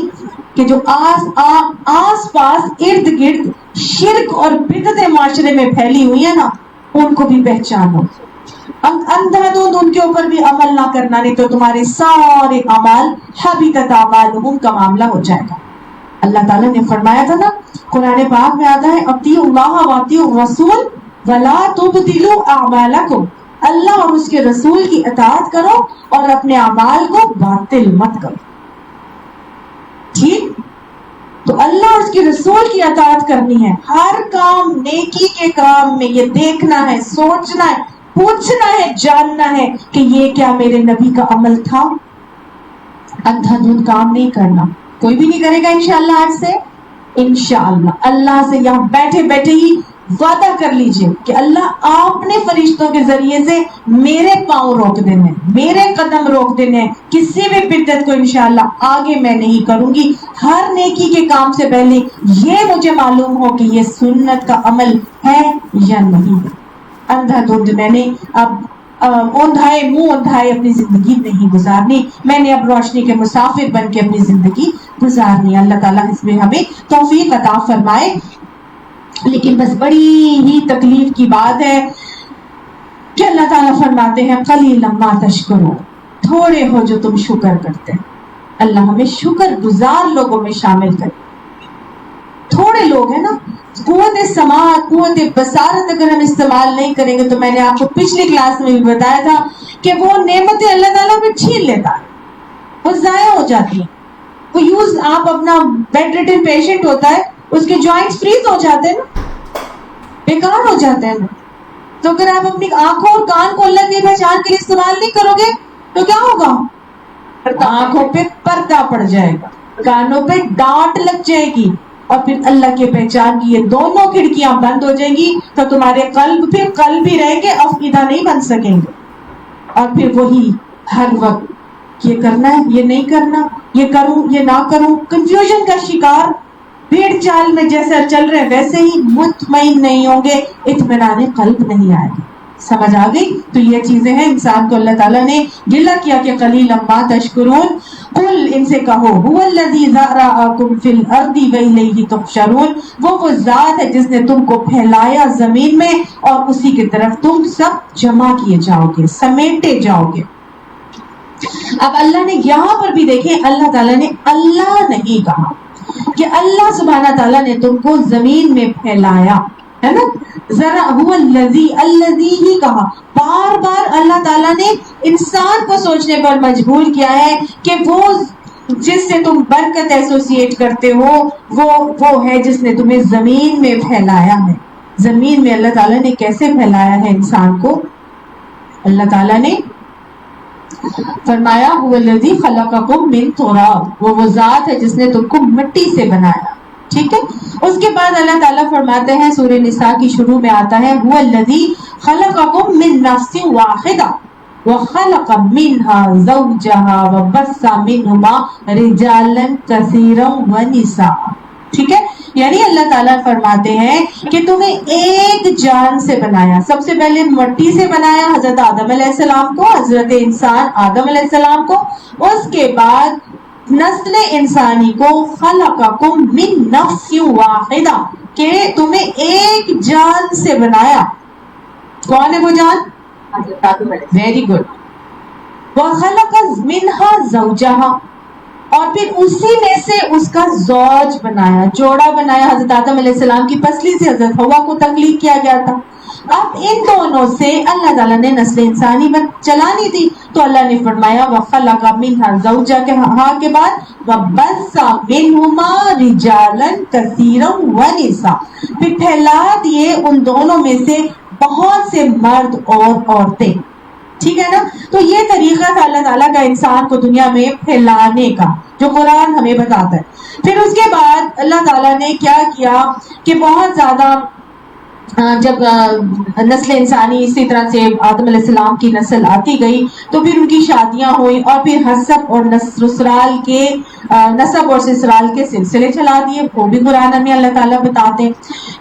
کہ جو آس پاس ارد گرد شرک اور بدعتیں معاشرے میں پھیلی ہوئی ہیں نا، ان کو بھی پہچانو. اندھا دھند ان کے اوپر بھی عمل نہ کرنا، نہیں تو تمہارے سارے اعمال حبطت اعمالہم کا معاملہ ہو جائے گا. اللہ تعالیٰ نے فرمایا تھا نا قرآن پاک میں آتا ہے اطیعوا اللہ واطیعوا الرسول ولا تبطلوا اعمالکم. اللہ اور اس کے رسول کی اطاعت کرو اور اپنے اعمال کو باطل مت کرو. ٹھیک، تو اللہ اور اس کے رسول کی اطاعت کرنی ہے. ہر کام نیکی کے کام میں یہ دیکھنا ہے, سوچنا ہے, پوچھنا ہے, جاننا ہے کہ یہ کیا میرے نبی کا عمل تھا. اندھا دھند کام نہیں کرنا, کوئی بھی نہیں کرے گا انشاءاللہ. آج سے انشاءاللہ اللہ سے یہاں بیٹھے بیٹھے ہی وعدہ کر لیجئے کہ اللہ آپ نے فرشتوں کے ذریعے سے میرے پاؤں روک دینے, میرے قدم روک دینے, کسی بھی بدعت کو انشاءاللہ آگے میں نہیں کروں گی. ہر نیکی کے کام سے پہلے یہ مجھے معلوم ہو کہ یہ سنت کا عمل ہے یا نہیں. اندھا دھند میں نے اب اوندھائے منہ اوندھائے اپنی زندگی نہیں گزارنی, میں نے اب روشنی کے مسافر بن کے اپنی زندگی گزارنی. اللہ تعالیٰ اس میں ہمیں توفیق عطا فرمائے. لیکن بس بڑی ہی تکلیف کی بات ہے کہ اللہ تعالیٰ فرماتے ہیں قلیلا ما تشکرون, تھوڑے ہو جو تم شکر کرتے ہیں. اللہ ہمیں شکر گزار لوگوں میں شامل کرے. تھوڑے لوگ ہیں نا, قوت سماعت, قوت بصارت اگر ہم استعمال نہیں کریں گے, تو میں نے آپ کو پچھلی کلاس میں بھی بتایا تھا کہ وہ نعمتیں اللہ تعالیٰ پہ چھین لیتا ہے, وہ ضائع ہو جاتی ہیں. وہ یوز, آپ اپنا بیڈ ریڈن پیشنٹ ہوتا ہے, اس کے جوائنٹس فریز ہو جاتے ہیں نا, بیکار ہو جاتے ہیں. تو اگر آپ اپنی آنکھوں اور کان کو اللہ کی پہچان کے لیے استعمال نہیں کرو گے تو کیا ہوگا؟ آنکھوں پہ پردہ پڑ جائے گا, کانوں پہ ڈانٹ لگ جائے گی, اور پھر اللہ کی پہچان کی یہ دونوں کھڑکیاں بند ہو جائیں گی. تو تمہارے قلب پھر قلب ہی رہیں گے, افئدہ نہیں بن سکیں گے. اور پھر وہی ہر وقت یہ کرنا ہے, یہ نہیں کرنا, یہ کروں, یہ نہ کروں, کنفیوژن کا شکار, بھیڑ چال میں جیسا چل رہے ویسے ہی مطمئن نہیں ہوں گے, اطمینان قلب نہیں آئے گا. سمجھ آ گئی؟ تو یہ چیزیں ہیں. انسان کو اللہ تعالیٰ نے گلہ کیا کہ قلیلا ما تشکرون. قل, ان سے کہو, هو الذی ذرأکم فی الارض والیہ تحشرون, وہ ذات ہے جس نے تم کو پھیلایا زمین میں اور اسی کی طرف تم سب جمع کیے جاؤ گے, سمیٹے جاؤ گے. اب اللہ نے یہاں پر بھی دیکھیں, اللہ تعالیٰ نے اللہ نہیں کہا کہ اللہ سبحانہ تعالیٰ نے تم کو زمین میں پھیلایا, ہے نا. ذرا هو الذی ہی کہا. بار بار اللہ تعالیٰ نے انسان کو سوچنے پر مجبور کیا ہے کہ وہ جس سے تم برکت ایسوسیٹ کرتے ہو وہ ہے جس نے تمہیں زمین میں پھیلایا ہے. زمین میں اللہ تعالیٰ نے کیسے پھیلایا ہے انسان کو؟ اللہ تعالیٰ نے فرمایا هو الذی خلقکم من تراب, وہ ذات ہے جس نے تم کو مٹی سے بنایا. ٹھیک ہے. اس کے بعد اللہ تعالیٰ فرماتے ہیں, سورہ نساء کی شروع میں آتا ہے, هو الذی خلقکم من نفس واحدہ وخلق منها زوجها وبث منهما رجالا كثيرا ونساء. ٹھیک ہے. یعنی اللہ تعالیٰ فرماتے ہیں کہ تمہیں ایک جان سے بنایا. سب سے پہلے مٹی سے بنایا حضرت آدم علیہ السلام کو, حضرت انسان آدم علیہ السلام کو. اس کے بعد نسل انسانی کو خلقکم من نفس واحدہ, کہ تمہیں ایک جان سے بنایا. کون ہے وہ جان؟ Very good. وخلق منها زوجها, اور پھر اسی میں سے اس کا زوج بنایا, جوڑا بنایا. حضرت آدم علیہ السلام کی پسلی سے حضرت حوا کو تخلیق کیا گیا تھا. اب ان دونوں سے اللہ تعالیٰ نے نسل انسانی چلانی تھی, تو اللہ نے فرمایا وَخَلَقَ مِنْهَا زَوْجَهَا کے بعد وَبَثَّ مِنْهُمَا رِجَالًا كَثِيرًا وَنِسَاءً, پھر پھیلا دیے ان دونوں میں سے بہت سے مرد اور عورتیں. ٹھیک ہے نا. تو یہ طریقہ تھا اللہ تعالیٰ کا انسان کو دنیا میں پھیلانے کا, جو قرآن ہمیں بتاتا ہے. پھر اس کے بعد اللہ تعالیٰ نے کیا کیا کہ بہت زیادہ جب نسل انسانی اسی طرح سے آدم علیہ السلام کی نسل آتی گئی, تو پھر ان کی شادیاں ہوئی, اور پھر حسب اور سسرال کے نسب اور سسرال کے سلسلے چلا دیے. وہ بھی قرآن میں اللہ تعالیٰ بتاتے ہیں.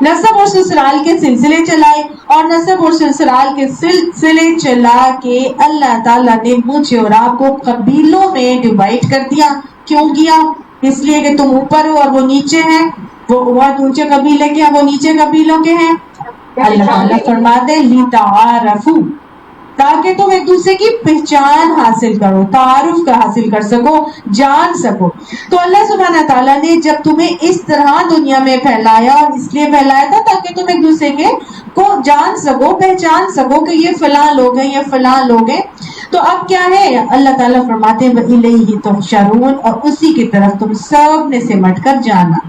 نسب اور سسرال کے سلسلے چلائے, اور نسب اور سسرال کے سلسلے چلا کے اللہ تعالیٰ نے مجھے اور آپ کو قبیلوں میں ڈیوائڈ کر دیا. کیوں کیا؟ اس لیے کہ تم اوپر ہو اور وہ نیچے ہیں, وہ بہت اونچے قبیلے کے ہیں, وہ نیچے قبیلوں کے ہیں. اللہ تعالیٰ فرماتے لِتَعَارَفُوا, تاکہ تم ایک دوسرے کی پہچان حاصل کرو, تعارف کا حاصل کر سکو, جان سکو. تو اللہ سبحانہ تعالیٰ نے جب تمہیں اس طرح دنیا میں پھیلایا, اور اس لیے پھیلایا تھا تاکہ تم ایک دوسرے کے کو جان سکو, پہچان سکو کہ یہ فلاں لوگ ہیں, یہ فلاں لوگ ہیں. تو اب کیا ہے, اللہ تعالیٰ فرماتے ہیں وَإِلَيْهِ تُحْشَرُونَ, اور اسی کی طرف تم سب نے سمٹ کر جانا.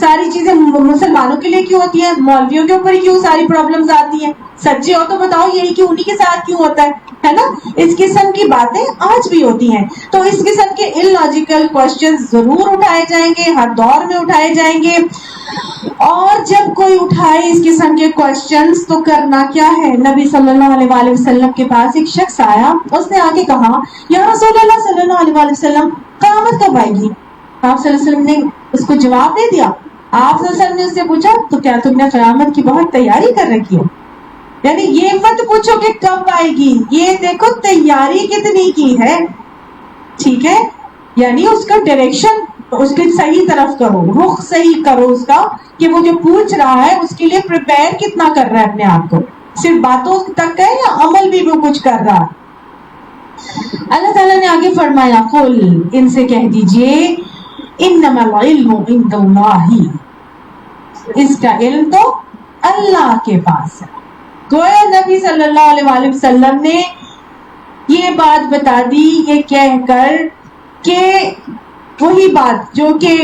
ساری چیزیں مسلمانوں کے لیے کیوں ہوتی ہیں؟ مولویوں کے اوپر ہی کیوں ساری پرابلمز آتی ہیں؟ سچے ہو تو بتاؤ یہی کیوں انہی کے ساتھ کیوں ہوتا ہے نا؟ اس قسم کی باتیں آج بھی ہوتی ہیں. تو اس قسم کے ان لاجیکل کوشچنز ضرور اٹھائے جائیں گے، ہر دور میں اٹھائے جائیں گے. اور جب کوئی اٹھائے اس قسم کے کوشچنز تو کرنا کیا ہے؟ نبی صلی اللہ علیہ وآلہ وسلم کے پاس ایک شخص آیا، اس نے آگے کہا یا رسول اللہ صلی اللہ علیہ وآلہ وسلم قیامت کب آئے گی؟ آپ صلی اللہ علیہ وسلم نے اس کو جواب دے دیا. آپ صلی اللہ علیہ وسلم نے اس سے پوچھا تو کیا تم نے قیامت کی بہت تیاری کر رکھی ہے؟ یعنی یہ مت پوچھو کہ کب آئے گی، یہ دیکھو تیاری کتنی کی ہے. ٹھیک ہے، یعنی اس کا ڈائریکشن اس کے صحیح طرف کرو، رخ صحیح کرو اس کا، کہ وہ جو پوچھ رہا ہے اس کے لیے پریپئر کتنا کر رہا ہے اپنے آپ کو، صرف باتوں تک ہے یا عمل بھی وہ کچھ کر رہا ہے. اللہ تعالیٰ نے آگے فرمایا قل، ان سے کہہ دیجئے انما العلم عند اللہ، اس کا علم تو اللہ کے پاس ہے. گویا نبی صلی اللہ علیہ وآلہ وسلم نے یہ بات بتا دی یہ کہہ کر کہ وہی بات جو کہ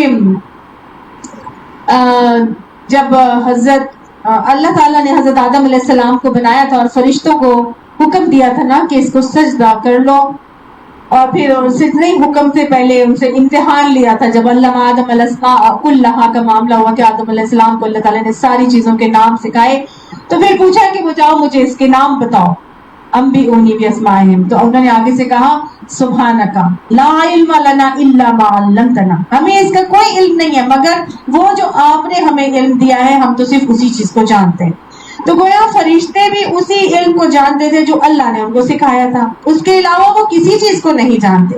جب حضرت اللہ تعالیٰ نے حضرت آدم علیہ السلام کو بنایا تھا اور فرشتوں کو حکم دیا تھا نا کہ اس کو سجدہ کر لو، اور پھر صدقی حکم سے پہلے ان سے امتحان لیا تھا جب اللہ آدم الاسماء کلھا کا معاملہ ہوا کہ آدم علیہ السلام کو اللہ تعالیٰ نے ساری چیزوں کے نام سکھائے. تو پھر پوچھا کہ وہ جاؤ مجھے اس کے نام بتاؤ، انبئونی باسمائہم. تو انہوں نے آگے سے کہا سبحانک لا علم لنا الا ما علمتنا، ہمیں اس کا کوئی علم نہیں ہے مگر وہ جو آپ نے ہمیں علم دیا ہے، ہم تو صرف اسی چیز کو جانتے ہیں. تو گویا فرشتے بھی اسی علم کو جانتے تھے جو اللہ نے ان کو سکھایا تھا، اس کے علاوہ وہ کسی چیز کو نہیں جانتے.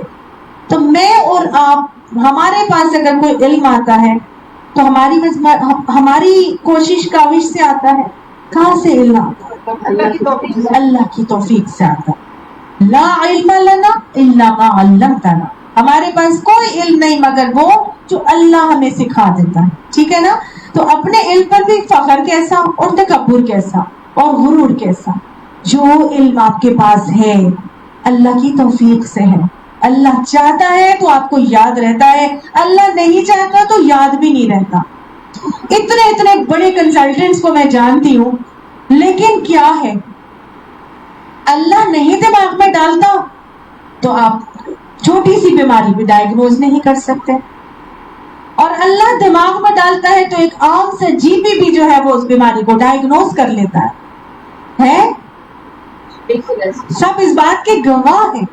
تو میں اور آپ، ہمارے پاس اگر کوئی علم آتا ہے تو ہماری کوشش کاوش سے آتا ہے. کہاں سے علم آتا ہے؟ اللہ کی توفیق سے آتا ہے. لا علم لنا الا ما علمتنا، ہمارے پاس کوئی علم نہیں مگر وہ جو اللہ ہمیں سکھا دیتا ہے. ٹھیک ہے نا؟ تو اپنے علم پر بھی فخر کیسا اور تکبر کیسا اور غرور کیسا؟ جو علم آپ کے پاس ہے اللہ کی توفیق سے ہے. اللہ چاہتا ہے تو آپ کو یاد رہتا ہے، اللہ نہیں چاہتا تو یاد بھی نہیں رہتا. اتنے بڑے کنسلٹنٹس کو میں جانتی ہوں، لیکن کیا ہے اللہ نہیں دماغ میں ڈالتا تو آپ چھوٹی سی بیماری بھی ڈائگنوز نہیں کر سکتے، اور اللہ دماغ میں ڈالتا ہے تو ایک عام سے جی پی بھی جو ہے وہ اس بیماری کو ڈائگنوز کر لیتا ہے. سب اس بات کے گواہ ہیں.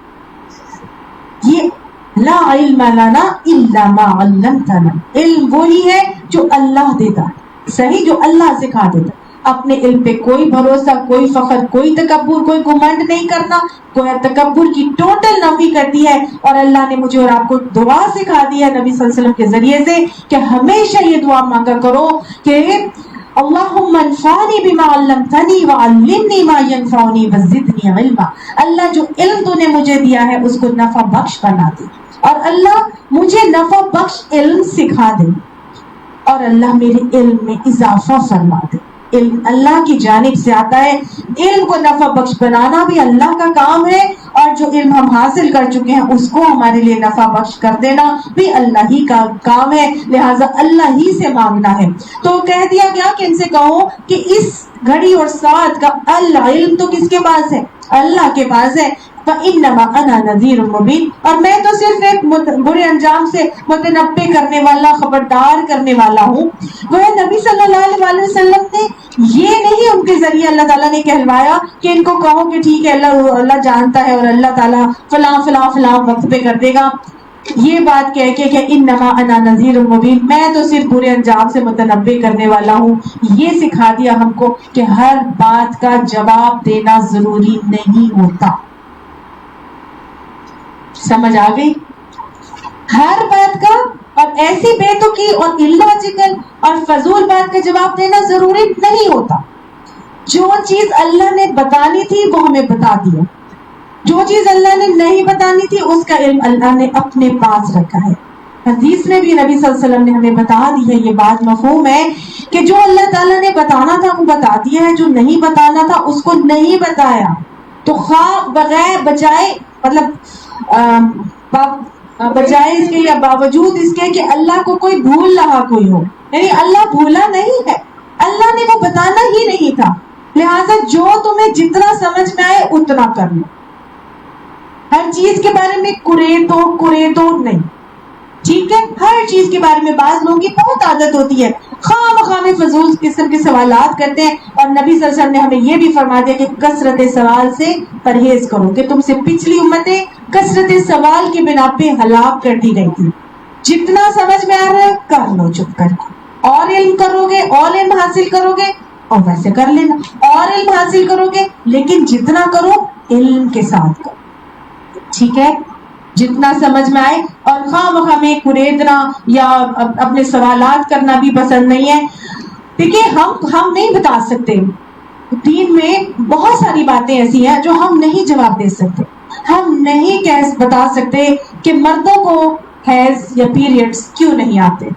یہ لا علم لنا الا ما علمتنا، علم وہی ہے جو اللہ دیتا ہے، صحیح، جو اللہ سکھا دیتا ہے. اپنے علم پہ کوئی بھروسہ، کوئی فخر، کوئی تکبر، کوئی گھمنڈ نہیں کرنا. کوئی تکبر کی ٹوٹل نفی کرتی ہے. اور اللہ نے مجھے اور آپ کو دعا سکھا دی ہے نبی صلی اللہ علیہ وسلم کے ذریعے سے کہ ہمیشہ یہ دعا مانگا کرو کہ اللہم انفعنی بما علمتنی وعلمنی ما ینفعنی وزدنی علما. اللہ جو علم تو نے مجھے دیا ہے اس کو نفع بخش بنا دے، اور اللہ مجھے نفع بخش علم سکھا دے، اور اللہ میرے علم میں اضافہ فرما دے. علم اللہ کی جانب سے آتا ہے، علم کو نفع بخش بنانا بھی اللہ کا کام ہے، اور جو علم ہم حاصل کر چکے ہیں اس کو ہمارے لیے نفع بخش کر دینا بھی اللہ ہی کا کام ہے. لہٰذا اللہ ہی سے مانگنا ہے. تو کہہ دیا گیا کہ ان سے کہو کہ اس گھڑی اور ساتھ کا العلم تو کس کے پاس ہے؟ اللہ کے پاس ہے. فَإِنَّمَا أَنَا نَذِيرٌ مُبِينٌ، اور میں تو صرف ایک برے انجام سے متنبع کرنے والا، خبردار کرنے والا ہوں. وہ نبی صلی اللہ علیہ وآلہ وسلم نے یہ نہیں ان کے ذریعے اللہ تعالیٰ نے کہلوایا کہ ان کو کہو کہ ٹھیک ہے اللہ جانتا ہے اور اللہ تعالیٰ فلاں فلاں فلاں وقت پہ کر دے گا. یہ بات کہہ کے کہ انما انا نذیر مبین، میں تو صرف برے انجام سے متنبع کرنے والا ہوں، یہ سکھا دیا ہم کو کہ ہر بات کا جواب دینا ضروری نہیں ہوتا. سمجھ آ گئی؟ ہر بات کا، اور ایسی بے تکی اور illogical اور فضول بات کا جواب دینا ضروری نہیں ہوتا. جو چیز اللہ نے بتانی تھی وہ ہمیں بتا دیا، جو چیز اللہ نے نہیں بتانی تھی اس کا علم اللہ نے اپنے پاس رکھا ہے. حدیث میں بھی نبی صلی اللہ علیہ وسلم نے ہمیں بتا دی ہے، یہ بات مفہوم ہے کہ جو اللہ تعالیٰ نے بتانا تھا وہ بتا دیا ہے، جو نہیں بتانا تھا اس کو نہیں بتایا. تو خواہ بغیر بجائے، مطلب بجائے اس کے یا باوجود اس کے کہ اللہ کو کوئی بھول رہا کوئی ہو. یعنی اللہ بھولا نہیں ہے, اللہ نے وہ بتانا ہی نہیں تھا, لہٰذا جو تمہیں جتنا سمجھ میں آئے اتنا کر لو. ہر چیز کے بارے میں کرے تو نہیں, ٹھیک ہے. ہر چیز کے بارے میں بعض لوگوں کی بہت عادت ہوتی ہے, خواہ مخواہ میں فضول قسم کے سوالات کرتے ہیں, اور نبی صلی اللہ علیہ وسلم نے ہمیں یہ بھی فرما دیا کہ کثرت سوال سے پرہیز کرو, کہ تم سے پچھلی امتیں کثرت سوال کی بنا پہ ہلاک کر دی گئی تھی. جتنا سمجھ میں آ رہا ہے کر لو چپ کر کے, اور علم کرو گے, اور علم حاصل کرو گے, اور ویسے کر لینا, اور علم حاصل کرو گے, لیکن جتنا کرو علم کے ساتھ کرو, ٹھیک ہے, جتنا سمجھ میں آئے. اور خواہ مخواہ میں کریدنا یا اپنے سوالات کرنا بھی پسند نہیں ہے. دیکھیے ہم نہیں بتا سکتے, دین میں بہت ساری باتیں ایسی ہیں جو ہم نہیں جواب دے سکتے. ہم نہیں بتا سکتے کہ مردوں کو حیض یا پیریڈز کیوں نہیں آتے,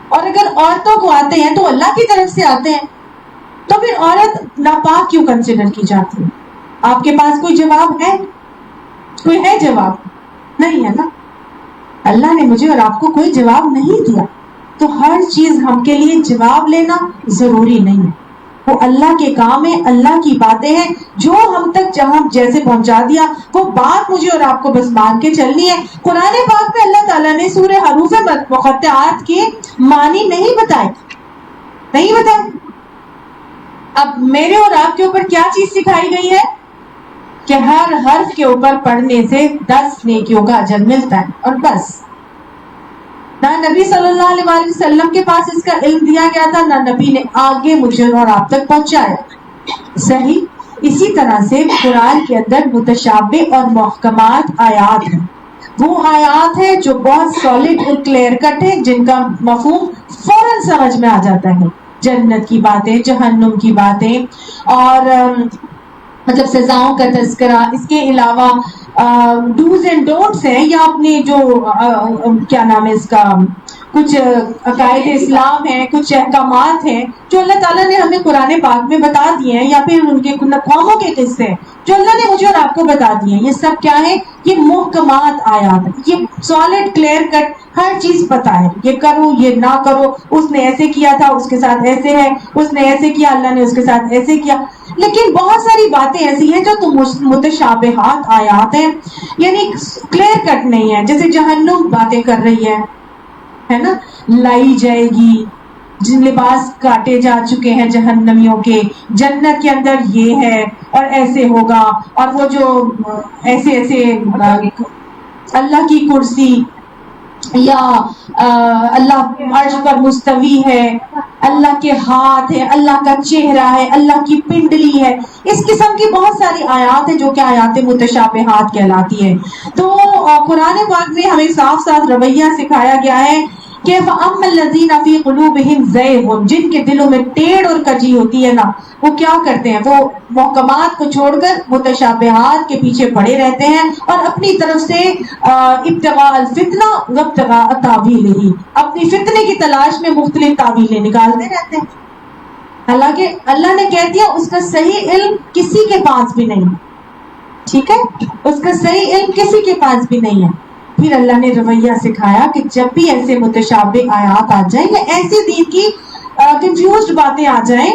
اور اگر عورتوں کو آتے ہیں تو اللہ کی طرف سے آتے ہیں, تو پھر عورت ناپاک کیوں کنسیڈر کی جاتی ہے؟ آپ کے پاس کوئی جواب ہے؟ کوئی ہے جواب؟ نہیں ہے نا. اللہ نے مجھے اور آپ کو کوئی جواب نہیں دیا, تو ہر چیز ہم کے لیے جواب لینا ضروری نہیں ہے. وہ اللہ کے کام ہے, اللہ کی باتیں ہیں, جو ہم تک جہاں جیسے پہنچا دیا وہ بات مجھے اور آپ کو بس مان کے چلنی ہے. قرآن پاک میں اللہ تعالیٰ نے سورہ حروف مقطعات کے معنی نہیں بتائے. اب میرے اور آپ کے اوپر کیا چیز سکھائی گئی ہے کہ ہر حرف کے اوپر پڑھنے سے 10 نیکیوں کا اجر ملتا ہے, اور بس. نہ نبی صلی اللہ علیہ وسلم کے پاس اس کا علم دیا گیا تھا, نہ نبی نے آگے مجھے اور آپ تک پہنچایا. صحیح اسی طرح سے قرآن کے اندر متشابہ اور محکمات آیات ہیں. وہ آیات ہیں جو بہت سالڈ اور کلیئر کٹ ہیں, جن کا مفہوم فوراً سمجھ میں آ جاتا ہے. جنت کی باتیں, جہنم کی باتیں, اور مطلب سزاؤں کا تذکرہ. اس کے علاوہ ڈوز اینڈ ڈونٹس ہیں, یا اپنی جو کیا نام ہے اس کا, کچھ عقائد اسلام ہیں, کچھ احکامات ہیں جو اللہ تعالیٰ نے ہمیں قرآن پاک میں بتا دیے ہیں, یا پھر ان کے قوموں کے قصے ہیں جو اللہ نے مجھے اور آپ کو بتا دیے ہیں. یہ سب کیا ہے؟ یہ محکمات آیات ہیں, یہ سالڈ کلیئر کٹ ہر چیز پتا ہے. یہ کرو, یہ نہ کرو, اس نے ایسے کیا تھا, اس کے ساتھ ایسے ہے, اس نے ایسے کیا, اللہ نے اس کے ساتھ ایسے کیا. لیکن بہت ساری باتیں ایسی ہیں جو تو متشابہات آیات ہیں, یعنی کلیئر کٹ نہیں ہے. جیسے جہنم باتیں کر رہی ہے نا, لائی جائے گی, جن لباس کاٹے جا چکے ہیں جہنمیوں کے, جنت کے اندر یہ ہے اور ایسے ہوگا, اور وہ جو ایسے اللہ کی کرسی یا اللہ عرش پر مستوی ہے, اللہ کے ہاتھ ہے, اللہ کا چہرہ ہے, اللہ کی پنڈلی ہے. اس قسم کی بہت ساری آیات ہیں جو کہ آیات متشابہات کہلاتی ہیں. تو قرآن پاک میں ہمیں صاف صاف رویہ سکھایا گیا ہے کہ فَأَمَّا الَّذِينَ فِي قُلُوبِهِمْ زَيْغٌ, جن کے دلوں میں ٹیڑھ اور کجی ہوتی ہے نا, وہ کیا کرتے ہیں؟ وہ محکمات کو چھوڑ کر متشابہات کے پیچھے پڑے رہتے ہیں, اور اپنی طرف سے ابتغاء الفتنہ وابتغاء تاویلہ, اپنی فتنے کی تلاش میں مختلف تعویلیں نکالتے رہتے ہیں. حالانکہ اللہ نے کہہ دیا اس کا صحیح علم کسی کے پاس بھی نہیں, ٹھیک ہے, اس کا صحیح علم کسی کے پاس بھی نہیں ہے. پھر اللہ نے رویہ سکھایا کہ جب بھی ایسے متشابہ آیات آ جائیں, یا ایسی دین کی کنفیوزڈ باتیں آ جائیں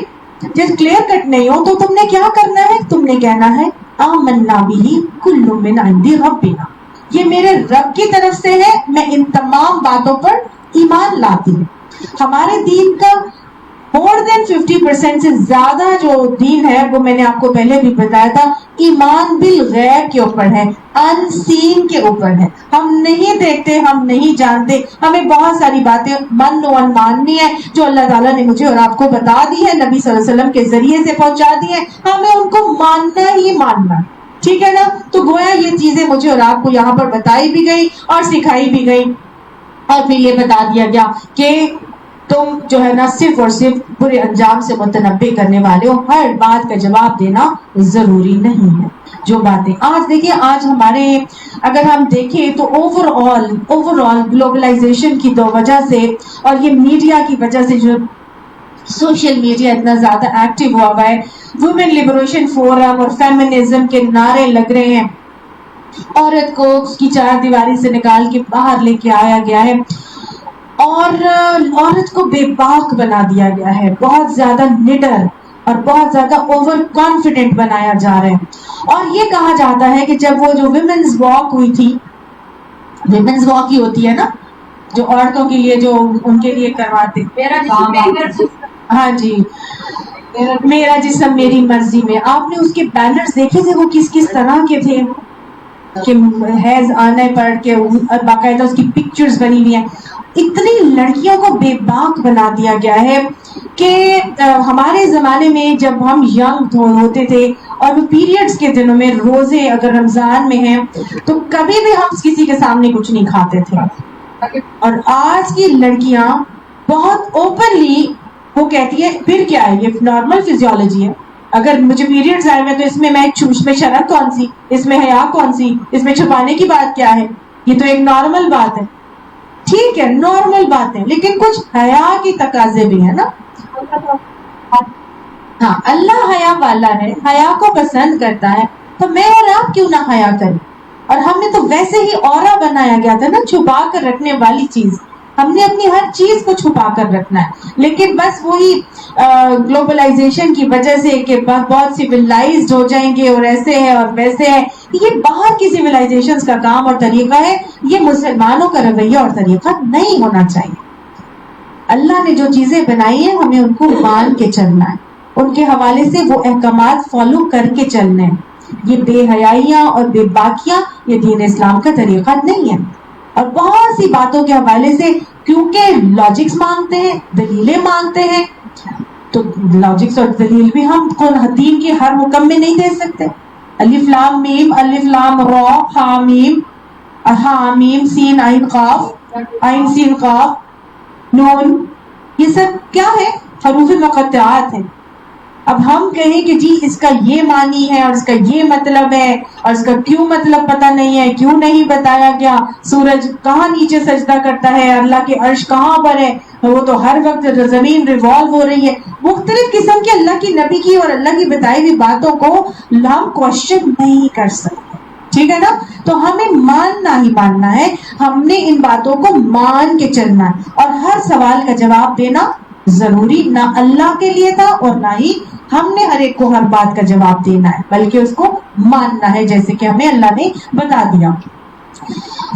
جس کلیئر کٹ نہیں ہو, تو تم نے کیا کرنا ہے؟ تم نے کہنا ہے آمنا بہ کل من عند ربنا, یہ میرے رب کی طرف سے ہے, میں ان تمام باتوں پر ایمان لاتی ہوں. ہمارے دین کا more than 50% سے زیادہ جو دین ہے, وہ میں نے آپ کو پہلے بھی بتایا تھا, ایمان بالغیب کے اوپر ہے, ان سین کے اوپر ہے. ہم نہیں دیکھتے, ہم نہیں جانتے, ہمیں بہت ساری باتیں من و ماننی ہے جو اللہ تعالیٰ نے مجھے اور آپ کو بتا دی ہے, نبی صلی اللہ علیہ وسلم کے ذریعے سے پہنچا دی ہے, ہمیں ان کو ماننا ہی ماننا, ٹھیک ہے نا. تو گویا یہ چیزیں مجھے اور آپ کو یہاں پر بتائی بھی گئی اور سکھائی بھی گئی, اور پھر یہ بتا دیا گیا کہ تم جو ہے نا صرف اور صرف برے انجام سے متنبع کرنے والے ہو, ہر بات کا جواب دینا ضروری نہیں ہے. جو باتیں آج دیکھیں, آج ہمارے اگر ہم دیکھیں تو اوور آل گلوبلائزیشن کی تو وجہ سے, اور یہ میڈیا کی وجہ سے, جو سوشل میڈیا اتنا زیادہ ایکٹیو ہوا ہے, وومن لبریشن فورم اور فیمنزم کے نعرے لگ رہے ہیں, عورت کو اس کی چار دیواری سے نکال کے باہر لے کے آیا گیا ہے اور عورت کو بے باک بنا دیا گیا ہے، بہت زیادہ نڈر اور بہت زیادہ اوور کانفیڈنٹ بنایا جا رہا ہے. اور یہ کہا جاتا ہے کہ جب وہ جو ویمنز واک ہوئی تھی، ویمنز واک ہی ہوتی ہے نا جو عورتوں کے لیے، جو ان کے لیے کرواتے، ہاں جی، میرا جسم میری مرضی میں، آپ نے اس کے بینرز دیکھے تھے وہ کس کس طرح کے تھے کہ حیض آنے پر کے باقاعدہ اس کی پکچرز بنی ہوئی ہیں. اتنی لڑکیوں کو بے باک بنا دیا گیا ہے کہ ہمارے زمانے میں جب ہم ینگ ہوتے تھے اور وہ پیریڈز کے دنوں میں روزے اگر رمضان میں ہیں تو کبھی بھی ہم کسی کے سامنے کچھ نہیں کھاتے تھے، اور آج کی لڑکیاں بہت اوپنلی وہ کہتی ہے پھر کیا ہے، یہ نارمل فزیولوجی ہے، اگر مجھے پیریڈز آئے ہوئے تو اس میں شرط کون سی، اس میں حیا کون سی، اس میں چھپانے کی بات کیا ہے، یہ تو ایک نارمل بات ہے. ٹھیک ہے نارمل بات ہے، لیکن کچھ حیا کی تقاضے بھی ہیں نا. ہاں اللہ حیا والا ہے، حیا کو پسند کرتا ہے، تو میں اور آپ کیوں نہ حیا کریں. اور ہم نے تو ویسے ہی اورا بنایا گیا تھا نا، چھپا کر رکھنے والی چیز، ہم نے اپنی ہر چیز کو چھپا کر رکھنا ہے. لیکن بس وہی گلوبلائزیشن کی وجہ سے کہ بہت سیولائزڈ ہو جائیں گے اور ایسے ہے اور ویسے ہے، یہ باہر کی سیولائزیشن کا کام اور طریقہ ہے، یہ مسلمانوں کا رویہ اور طریقہ نہیں ہونا چاہیے. اللہ نے جو چیزیں بنائی ہیں ہمیں ان کو مان کے چلنا ہے، ان کے حوالے سے وہ احکامات فالو کر کے چلنے ہیں. یہ بے حیائیاں اور بے باکیاں یہ دین اسلام کا طریقہ نہیں ہے. اور بہت سی باتوں کے حوالے سے کیونکہ لاجکس مانگتے ہیں، دلیلیں مانگتے ہیں، تو لاجکس اور دلیل بھی ہم دین کے ہر حکم میں نہیں دے سکتے. الف لام میم، الف لام را، ہا میم، ہا میم سین عین قاف، عین سین قاف نون، یہ سب کیا ہے؟ حروف مقطعات ہیں. اب ہم کہیں کہ جی اس کا یہ معنی ہے اور اس کا یہ مطلب ہے اور اس کا کیوں مطلب پتہ نہیں ہے، کیوں نہیں بتایا گیا، سورج کہاں نیچے سجدہ کرتا ہے، اللہ کے عرش کہاں پر ہے، وہ تو ہر وقت زمین ریوالو ہو رہی ہے. مختلف قسم کے اللہ کی نبی کی اور اللہ کی بتائی ہوئی باتوں کو ہم کوشچن نہیں کر سکتے. ٹھیک ہے نا؟ تو ہمیں ماننا ہی ماننا ہے، ہم نے ان باتوں کو مان کے چلنا ہے، اور ہر سوال کا جواب دینا ضروری نہ اللہ کے لیے تھا اور نہ ہی ہم نے ہر ایک کو ہر بات کا جواب دینا ہے، بلکہ اس کو ماننا ہے جیسے کہ ہمیں اللہ نے بتا دیا.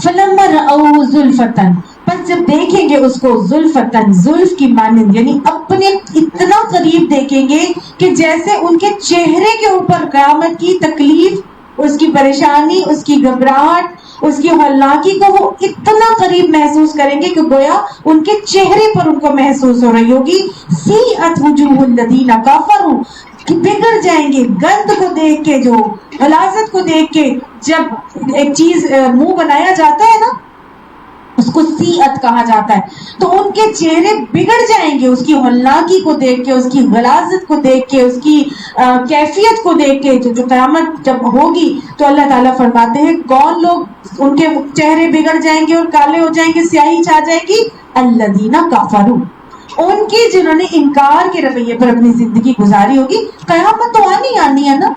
فَلَمَّا رَأَوْهُ زُلْفَةً، پس جب دیکھیں گے اس کو، زلفتن، زلف کی مانند یعنی اپنے اتنا قریب دیکھیں گے کہ جیسے ان کے چہرے کے اوپر قیامت کی تکلیف، اس کی پریشانی، اس کی گھبراہٹ، اس کی ہلاکی کو وہ اتنا قریب محسوس کریں گے کہ گویا ان کے چہرے پر ان کو محسوس ہو رہی ہوگی. سیئت وجوہ الذین کفروا، کہ بگڑ جائیں گے گند کو دیکھ کے، جو غلاظت کو دیکھ کے. جب ایک چیز منہ بنایا جاتا ہے نا اس کو سیئت کہا جاتا ہے، تو ان کے چہرے بگڑ جائیں گے اس کی ہلاکی کو دیکھ کے، اس کی غلاظت کو دیکھ کے، اس کی کیفیت کو دیکھ کے. جو قیامت جب ہوگی تو اللہ تعالیٰ فرماتے ہیں کون لوگ ان کے چہرے بگڑ جائیں گے اور کالے ہو جائیں گے، سیاہی چھا جائے گی؟ الذین کفروا، ان کی جنہوں نے انکار کے رویے پر اپنی زندگی گزاری ہوگی. قیامت تو آنی ہے نا.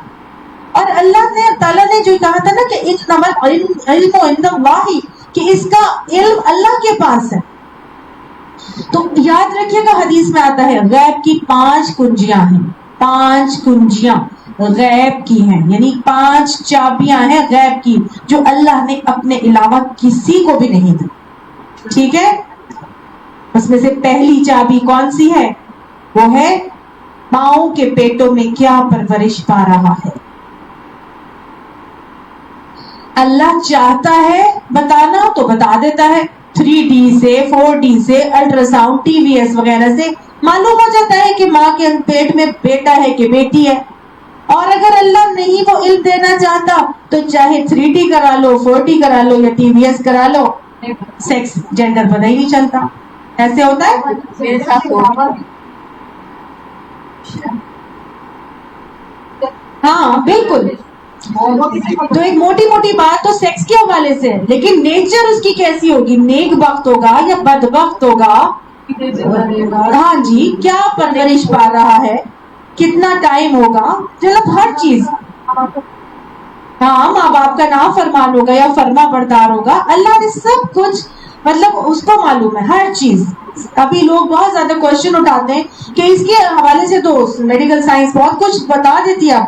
اور اللہ تعالیٰ نے جو کہا تھا نا کہ انما العلم عند اللہ، کہ اس کا علم اللہ کے پاس ہے. تو یاد رکھیے گا حدیث میں آتا ہے غیب کی 5 کنجیاں ہیں، 5 کنجیاں غیب کی ہیں، یعنی 5 چابیاں ہیں غیب کی جو اللہ نے اپنے علاوہ کسی کو بھی نہیں دی. ٹھیک ہے؟ اس میں سے پہلی چابی کون سی ہے؟ وہ ہے ماؤں کے پیٹوں میں کیا پرورش پا رہا ہے. اللہ چاہتا ہے بتانا تو بتا دیتا ہے، 3D سے 4D سے ultra sound T V S وغیرہ سے معلوم ہو جاتا ہے کہ ماں کے پیٹ میں بیٹا ہے کہ بیٹی ہے. اور اگر اللہ نہیں وہ علم دینا چاہتا تو چاہے 3D کرا لو، 4D کرا لو یا ٹی وی ایس کرا لو، سیکس جینڈر پتہ ہی نہیں چلتا. ایسے ہوتا ہے میرے ساتھ. ہاں بالکل. تو ایک موٹی موٹی بات تو سیکس کے حوالے سے ہے، لیکن نیچر اس کی کیسی ہوگی، نیک بخت ہوگا یا بدبخت ہوگا؟ ہاں جی، کیا پرورش پا رہا ہے، کتنا ٹائم ہوگا، مطلب ہر چیز. ہاں ماں باپ کا نافرمان ہوگا یا فرما بردار ہوگا، اللہ نے سب کچھ مطلب اس کو معلوم ہے ہر چیز. ابھی لوگ بہت زیادہ کوشچن اٹھاتے ہیں کہ اس کے حوالے سے تو میڈیکل سائنس بہت کچھ بتا دیتی ہے،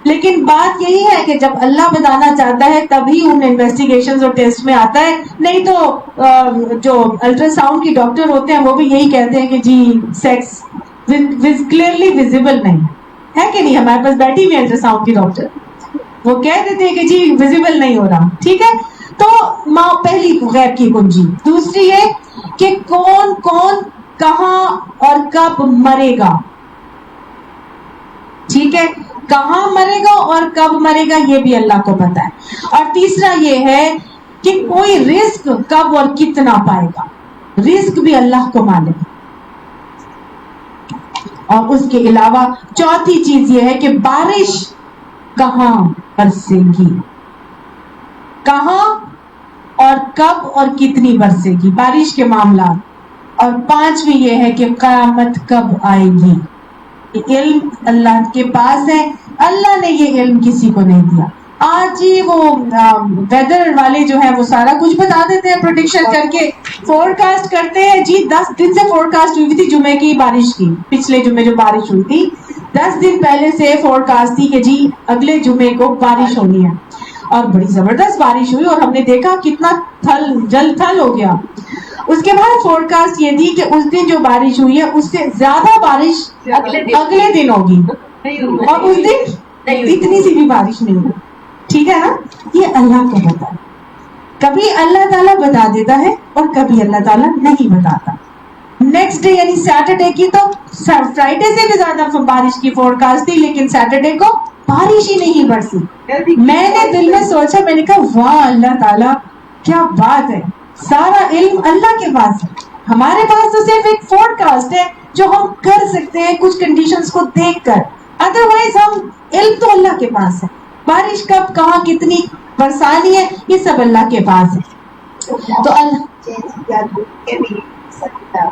لیکن بات یہی ہے کہ جب اللہ بتانا چاہتا ہے تبھی ان انویسٹیگیشنز اور ٹیسٹ میں آتا ہے. نہیں تو جو الٹرا ساؤنڈ کی ڈاکٹر ہوتے ہیں وہ بھی یہی کہتے ہیں کہ جی سیکس کلیئرلی ویزیبل نہیں ہے کہ نہیں. ہمارے پاس بیٹھی ہوئی الٹرا ساؤنڈ کی ڈاکٹر، وہ کہہ دیتے ہیں کہ جی ویزیبل نہیں ہو رہا. ٹھیک ہے، تو ماں پہلی غیب کی کنجی. دوسری یہ کہ کون کون کہاں اور کب مرے گا. ٹھیک ہے، کہاں مرے گا اور کب مرے گا یہ بھی اللہ کو پتا ہے. اور تیسرا یہ ہے کہ کوئی رزق کب اور کتنا پائے گا، رزق بھی اللہ کو معلوم ہے. اور اس کے علاوہ چوتھی چیز یہ ہے کہ بارش کہاں برسے گی، کہاں اور کب اور کتنی برسے گی، بارش کے معاملات. اور پانچویں یہ ہے کہ قیامت کب آئے گی. علم اللہ کے پاس ہے، اللہ نے یہ علم کسی کو نہیں دیا. آج ہی وہ ویدر والے جو ہیں وہ سارا کچھ بتا دیتے ہیں پروڈکشن کر کے، فور کاسٹ کرتے ہیں. جی 10 دن سے فور کاسٹ ہوئی تھی جمعے کی بارش کی، پچھلے جمعے جو بارش ہوئی تھی 10 دن پہلے سے فور کاسٹ تھی کہ جی اگلے جمعے کو بارش ہونی ہے. اور بڑی زبردست بارش ہوئی اور ہم نے دیکھا کتنا جل تھل ہو گیا. اس کے بعد فور کاسٹ یہ تھی کہ اس دن جو بارش ہوئی ہے اس سے زیادہ بارش اگلے دن ہوگی، اور اس دن اتنی سی بھی بارش نہیں ہوئی. ٹھیک ہے نا، یہ اللہ کو پتا ہے. کبھی اللہ تعالیٰ بتا دیتا ہے اور کبھی اللہ تعالیٰ نہیں بتاتا. نیکسٹ ڈے یعنی سیٹرڈے کی تو فرائیڈے سے بھی زیادہ بارش کی فور کاسٹ تھی، لیکن سیٹرڈے کو بارش ہی نہیں برسی. میں نے دل میں سوچا، میں نے کہا واہ اللہ تعالیٰ کیا بات ہے، سارا علم اللہ کے پاس ہے. ہمارے پاس تو صرف ایک فور کاسٹ ہے جو ہم کر سکتے ہیں کچھ کنڈیشنز کو دیکھ کر، ادروائز ہم علم تو اللہ کے پاس ہے. بارش کب کہاں کتنی برسانی ہے یہ سب اللہ کے پاس ہے. تو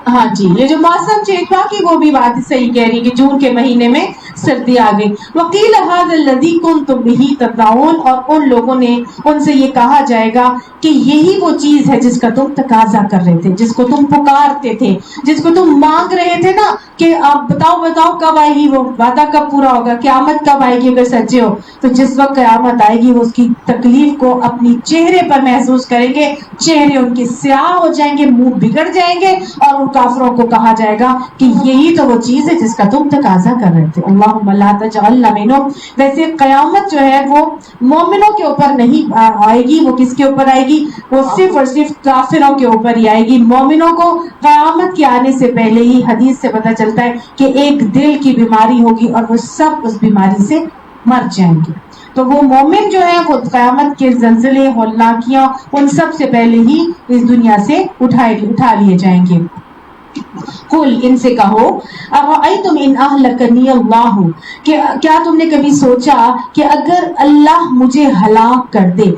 ہاں جی، یہ جو موسم چینج ہوا کہ وہ بھی بات صحیح کہہ رہی کہ جون کے مہینے میں سردی آ گئی. وقیل ھذا الذی کنتم بہ تدعون، اور ان لوگوں نے ان سے یہ کہا جائے گا کہ یہی وہ چیز ہے جس کا تم تقاضا کر رہے تھے، جس کو تم پکارتے تھے، جس کو تم مانگ رہے تھے نا کہ آپ بتاؤ کب آئے گی، وہ وعدہ کب پورا ہوگا، قیامت کب آئے گی. اگر سچے ہو تو جس وقت قیامت آئے گی وہ اس کی تکلیف کو اپنی چہرے پر محسوس کریں گے، چہرے ان کے سیاہ ہو جائیں گے، منہ بگڑ جائیں گے، اور ان کافروں کو کہا جائے گا کہ یہی تو وہ چیز ہے جس کا تم تقاضا کر رہے تھے. اللہم لا تجعلنا منہم. ویسے قیامت جو ہے وہ مومنوں کے اوپر نہیں آئے گی، وہ کس کے اوپر آئے گی؟ وہ صرف اور صرف کافروں کے اوپر ہی آئے گی. مومنوں کو قیامت کے آنے سے پہلے ہی حدیث سے پتہ چلتا ہے کہ ایک دل کی بیماری ہوگی اور وہ سب اس بیماری سے مر جائیں گے. تو وہ مومن جو ہے وہ قیامت کے زلزلے ہولناکیاں ان سب سے پہلے ہی اس دنیا سے اٹھا لیے جائیں گے. قل ان سے کہو ارأیتم ان اہلکنی اللہ، کہ کیا تم نے کبھی سوچا کہ اگر اللہ مجھے ہلاک کر دے.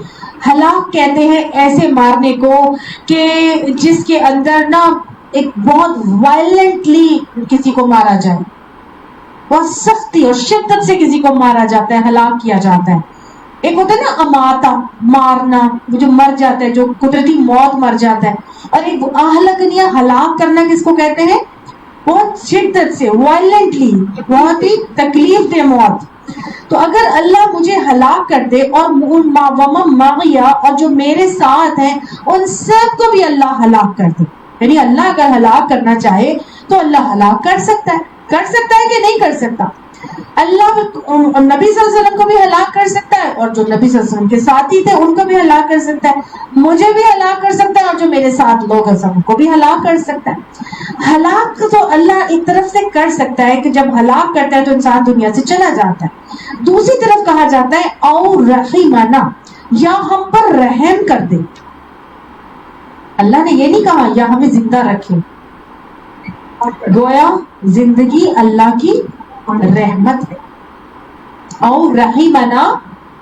ہلاک کہتے ہیں ایسے مارنے کو کہ جس کے اندر نا ایک بہت وائلنٹلی کسی کو مارا جائے، بہت سختی اور شدت سے کسی کو مارا جاتا ہے، ہلاک کیا جاتا ہے. ایک ہوتا ہے نا اماتا، مارنا، وہ جو مر جاتا ہے، جو قدرتی موت مر جاتا ہے. اور ایک اہلکنیہ، ہلاک کرنا کس کو کہتے ہیں؟ بہت شدت سے، وائلنٹلی، بہت ہی تکلیف دہ موت. تو اگر اللہ مجھے ہلاک کر دے اور ومن معی، اور جو میرے ساتھ ہیں ان سب کو بھی اللہ ہلاک کر دے، یعنی اللہ اگر ہلاک کرنا چاہے تو اللہ ہلاک کر سکتا ہے کہ نہیں کر سکتا؟ اللہ نبی صلی اللہ علیہ وسلم کو بھی ہلاک کر سکتا ہے، اور جو نبی صلی اللہ علیہ وسلم کے ساتھی تھے ان کو بھی ہلاک کر سکتا ہے، مجھے بھی ہلاک کر سکتا ہے، اور جو میرے ساتھ لوگ ہیں ان کو بھی ہلاک کر سکتا ہے. ہلاک تو اللہ ایک طرف سے کر سکتا ہے کہ جب ہلاک کرتا ہے تو انسان دنیا سے چلا جاتا ہے. دوسری طرف کہا جاتا ہے او رحمنا، یا ہم پر رحم کر دے. اللہ نے یہ نہیں کہا یا ہمیں زندہ رکھے، گویا زندگی اللہ کی رحمت ہے. او رحمنا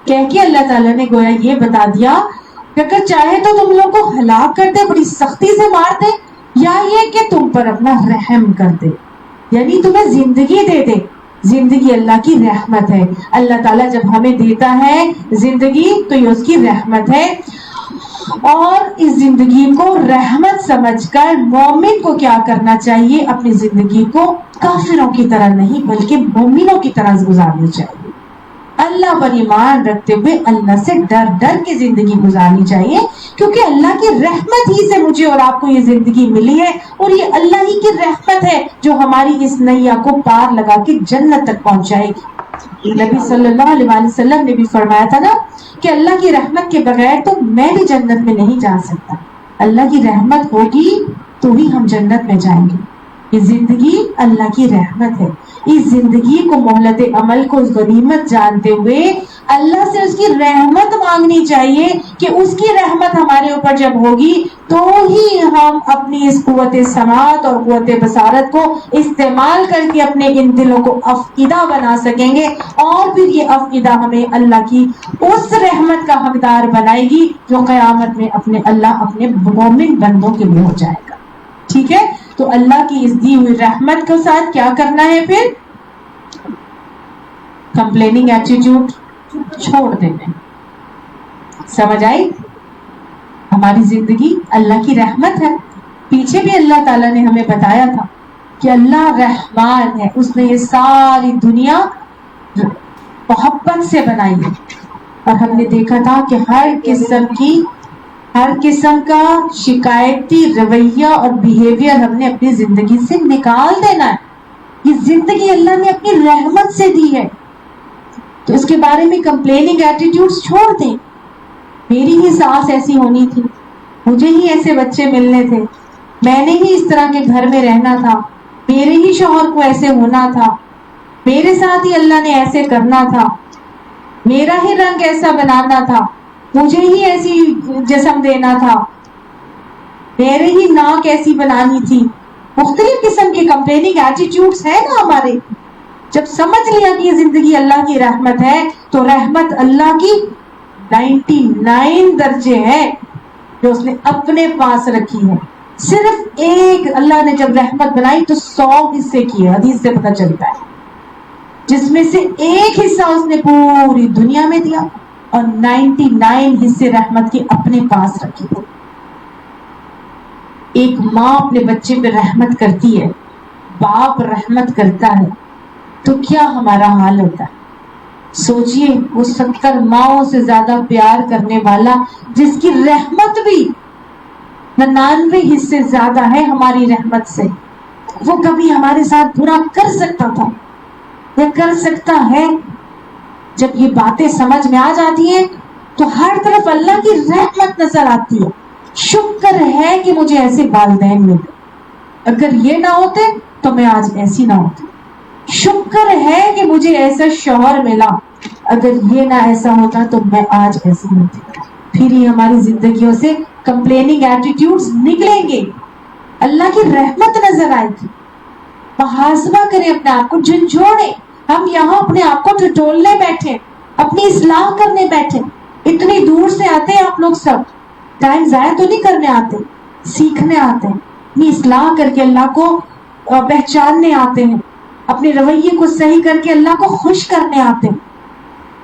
کہہ کے اللہ تعالیٰ نے گویا یہ بتا دیا کہ اگر چاہے تو تم لوگ کو ہلاک کر دے، بڑی سختی سے مار دے، یا یہ کہ تم پر اپنا رحم کر دے، یعنی تمہیں زندگی دے دے. زندگی اللہ کی رحمت ہے. اللہ تعالیٰ جب ہمیں دیتا ہے زندگی تو یہ اس کی رحمت ہے. اور اس زندگی کو رحمت سمجھ کر مومن کو کیا کرنا چاہیے؟ اپنی زندگی کو کافروں کی طرح نہیں بلکہ مومنوں کی طرح گزارنی چاہیے. اللہ پر ایمان رکھتے ہوئے اللہ سے ڈر ڈر کے زندگی گزارنی چاہیے, کیونکہ اللہ کی رحمت ہی سے مجھے اور آپ کو یہ زندگی ملی ہے, اور یہ اللہ ہی کی رحمت ہے جو ہماری اس نیا کو پار لگا کے جنت تک پہنچائے گی. نبی صلی اللہ علیہ وسلم نے بھی فرمایا تھا نا کہ اللہ کی رحمت کے بغیر تو میں بھی جنت میں نہیں جا سکتا. اللہ کی رحمت ہوگی تو ہی ہم جنت میں جائیں گے. یہ زندگی اللہ کی رحمت ہے. اس زندگی کو مہلت عمل کو غنیمت جانتے ہوئے اللہ سے اس کی رحمت مانگنی چاہیے کہ اس کی رحمت ہمارے اوپر جب ہوگی تو ہی ہم اپنی اس قوت سماعت اور قوت بصارت کو استعمال کر کے اپنے ان دلوں کو افئدہ بنا سکیں گے, اور پھر یہ افئدہ ہمیں اللہ کی اس رحمت کا حقدار بنائے گی جو قیامت میں اللہ اپنے مومن بندوں کے لیے ہو جائے گا. ٹھیک ہے, تو اللہ کی اس دی ہوئی رحمت کے ساتھ کیا کرنا ہے؟ پھر کمپلیننگ ایٹیٹیوڈ چھوڑ دینا. سمجھ آئی؟ ہماری زندگی اللہ کی رحمت ہے. پیچھے بھی اللہ تعالیٰ نے ہمیں بتایا تھا کہ اللہ رحمان ہے, اس نے یہ ساری دنیا محبت سے بنائی ہے, اور ہم نے دیکھا تھا کہ ہر قسم کا شکایتی رویہ اور بیہیویئر ہم نے اپنی زندگی سے نکال دینا ہے. یہ زندگی اللہ نے اپنی رحمت سے دی ہے, تو اس کے بارے میں کمپلیننگ ایٹیٹیوڈز چھوڑ دیں. میری ہی ساس ایسی ہونی تھی, مجھے ہی ایسے بچے ملنے تھے, میں نے ہی اس طرح کے گھر میں رہنا تھا, میرے ہی شوہر کو ایسے ہونا تھا, میرے ساتھ ہی اللہ نے ایسے کرنا تھا, میرا ہی رنگ ایسا بنانا تھا, مجھے ہی ایسی جسم دینا تھا, میرے ہی ناک ایسی بنانی تھی. مختلف قسم کے کمپلیننگ ایٹیٹیوڈز ہیں نا ہمارے. جب سمجھ لیا کہ یہ زندگی اللہ کی رحمت ہے تو رحمت اللہ کی 99 درجے ہے جو اس نے اپنے پاس رکھی ہے. صرف ایک اللہ نے جب رحمت بنائی تو 100 حصے کیے, حدیث سے پتہ چلتا ہے, جس میں سے ایک حصہ اس نے پوری دنیا میں دیا اور 99 حصے رحمت کے اپنے پاس رکھے. ایک ماں اپنے بچے پہ رحمت کرتی ہے, باپ رحمت کرتا ہے, تو کیا ہمارا حال ہوتا ہے؟ سوچئے وہ 70 ماؤں سے زیادہ پیار کرنے والا جس کی رحمت بھی 99 حصے زیادہ ہے ہماری رحمت سے, وہ کبھی ہمارے ساتھ برا کر سکتا تھا یا کر سکتا ہے؟ جب یہ باتیں سمجھ میں آ جاتی ہیں تو ہر طرف اللہ کی رحمت نظر آتی ہے. شکر ہے کہ مجھے ایسے والدین ملے, اگر یہ نہ ہوتے تو میں آج ایسی نہ ہوتی. شکر ہے کہ مجھے ایسا شوہر ملا, اگر یہ نہ ایسا ہوتا تو میں آج ایسی ہوتی. پھر ہی ہماری زندگیوں سے کمپلیننگ ایٹیٹیوڈز نکلیں گے, اللہ کی رحمت نظر آئے گی. محاسبہ کریں اپنے آپ کو, جھنجھوڑیں. ہم یہاں اپنے آپ کو ٹٹولنے بیٹھے, اپنی اصلاح کرنے بیٹھے. اتنی دور سے آتے ہیں آپ لوگ سب, ٹائم ضائع تو نہیں کرنے آتے, سیکھنے آتے ہیں, اپنی اصلاح کر کے اللہ کو پہچاننے آتے ہیں, اپنے رویے کو صحیح کر کے اللہ کو خوش کرنے آتے ہیں.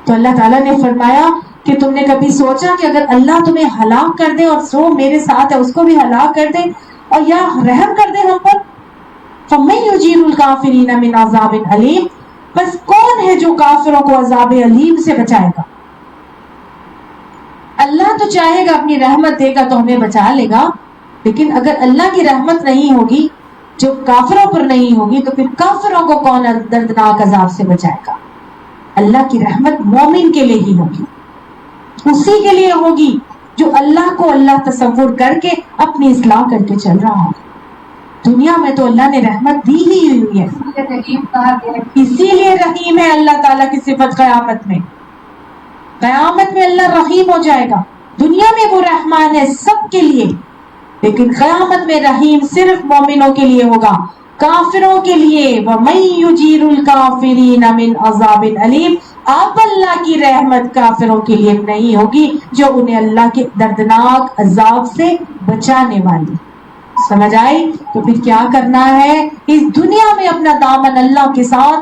تو اللہ تعالیٰ نے فرمایا کہ تم نے کبھی سوچا کہ اگر اللہ تمہیں ہلاک کر دے اور سو میرے ساتھ ہے اس کو بھی ہلاک کر دے اور یا رحم کر دے ہم پر؟ فَمَن يُجِيرُ الْكَافِرِينَ مِنْ عَذَابٍ أَلِيمٍ, بس کون ہے جو کافروں کو عذاب علیم سے بچائے گا؟ اللہ تو چاہے گا اپنی رحمت دے گا تو ہمیں بچا لے گا, لیکن اگر اللہ کی رحمت نہیں ہوگی, جو کافروں پر نہیں ہوگی, تو پھر کافروں کو کون دردناک عذاب سے بچائے گا؟ اللہ کی رحمت مومن کے لیے ہی ہوگی, اسی کے لیے ہوگی جو اللہ کو اللہ تصور کر کے اپنی اصلاح کر کے چل رہا ہوگا. دنیا میں تو اللہ نے رحمت دی ہی ہوئی ہے, اسی لیے رحیم ہے اللہ تعالیٰ کی صفت. قیامت میں اللہ رحیم ہو جائے گا. دنیا میں وہ رحمان ہے سب کے لیے, لیکن قیامت میں رحیم صرف مومنوں کے لیے ہوگا. کافروں کے لیے وَمَن يُجِيرُ الْكَافِرِينَ مِنْ عَذَابٍ أَلِيمٍ, اب اللہ کی رحمت کافروں کے لیے نہیں ہوگی جو انہیں اللہ کے دردناک عذاب سے بچانے والی. سمجھ آئی؟ تو پھر کیا کرنا ہے؟ اس دنیا میں اپنا دامن اللہ کے ساتھ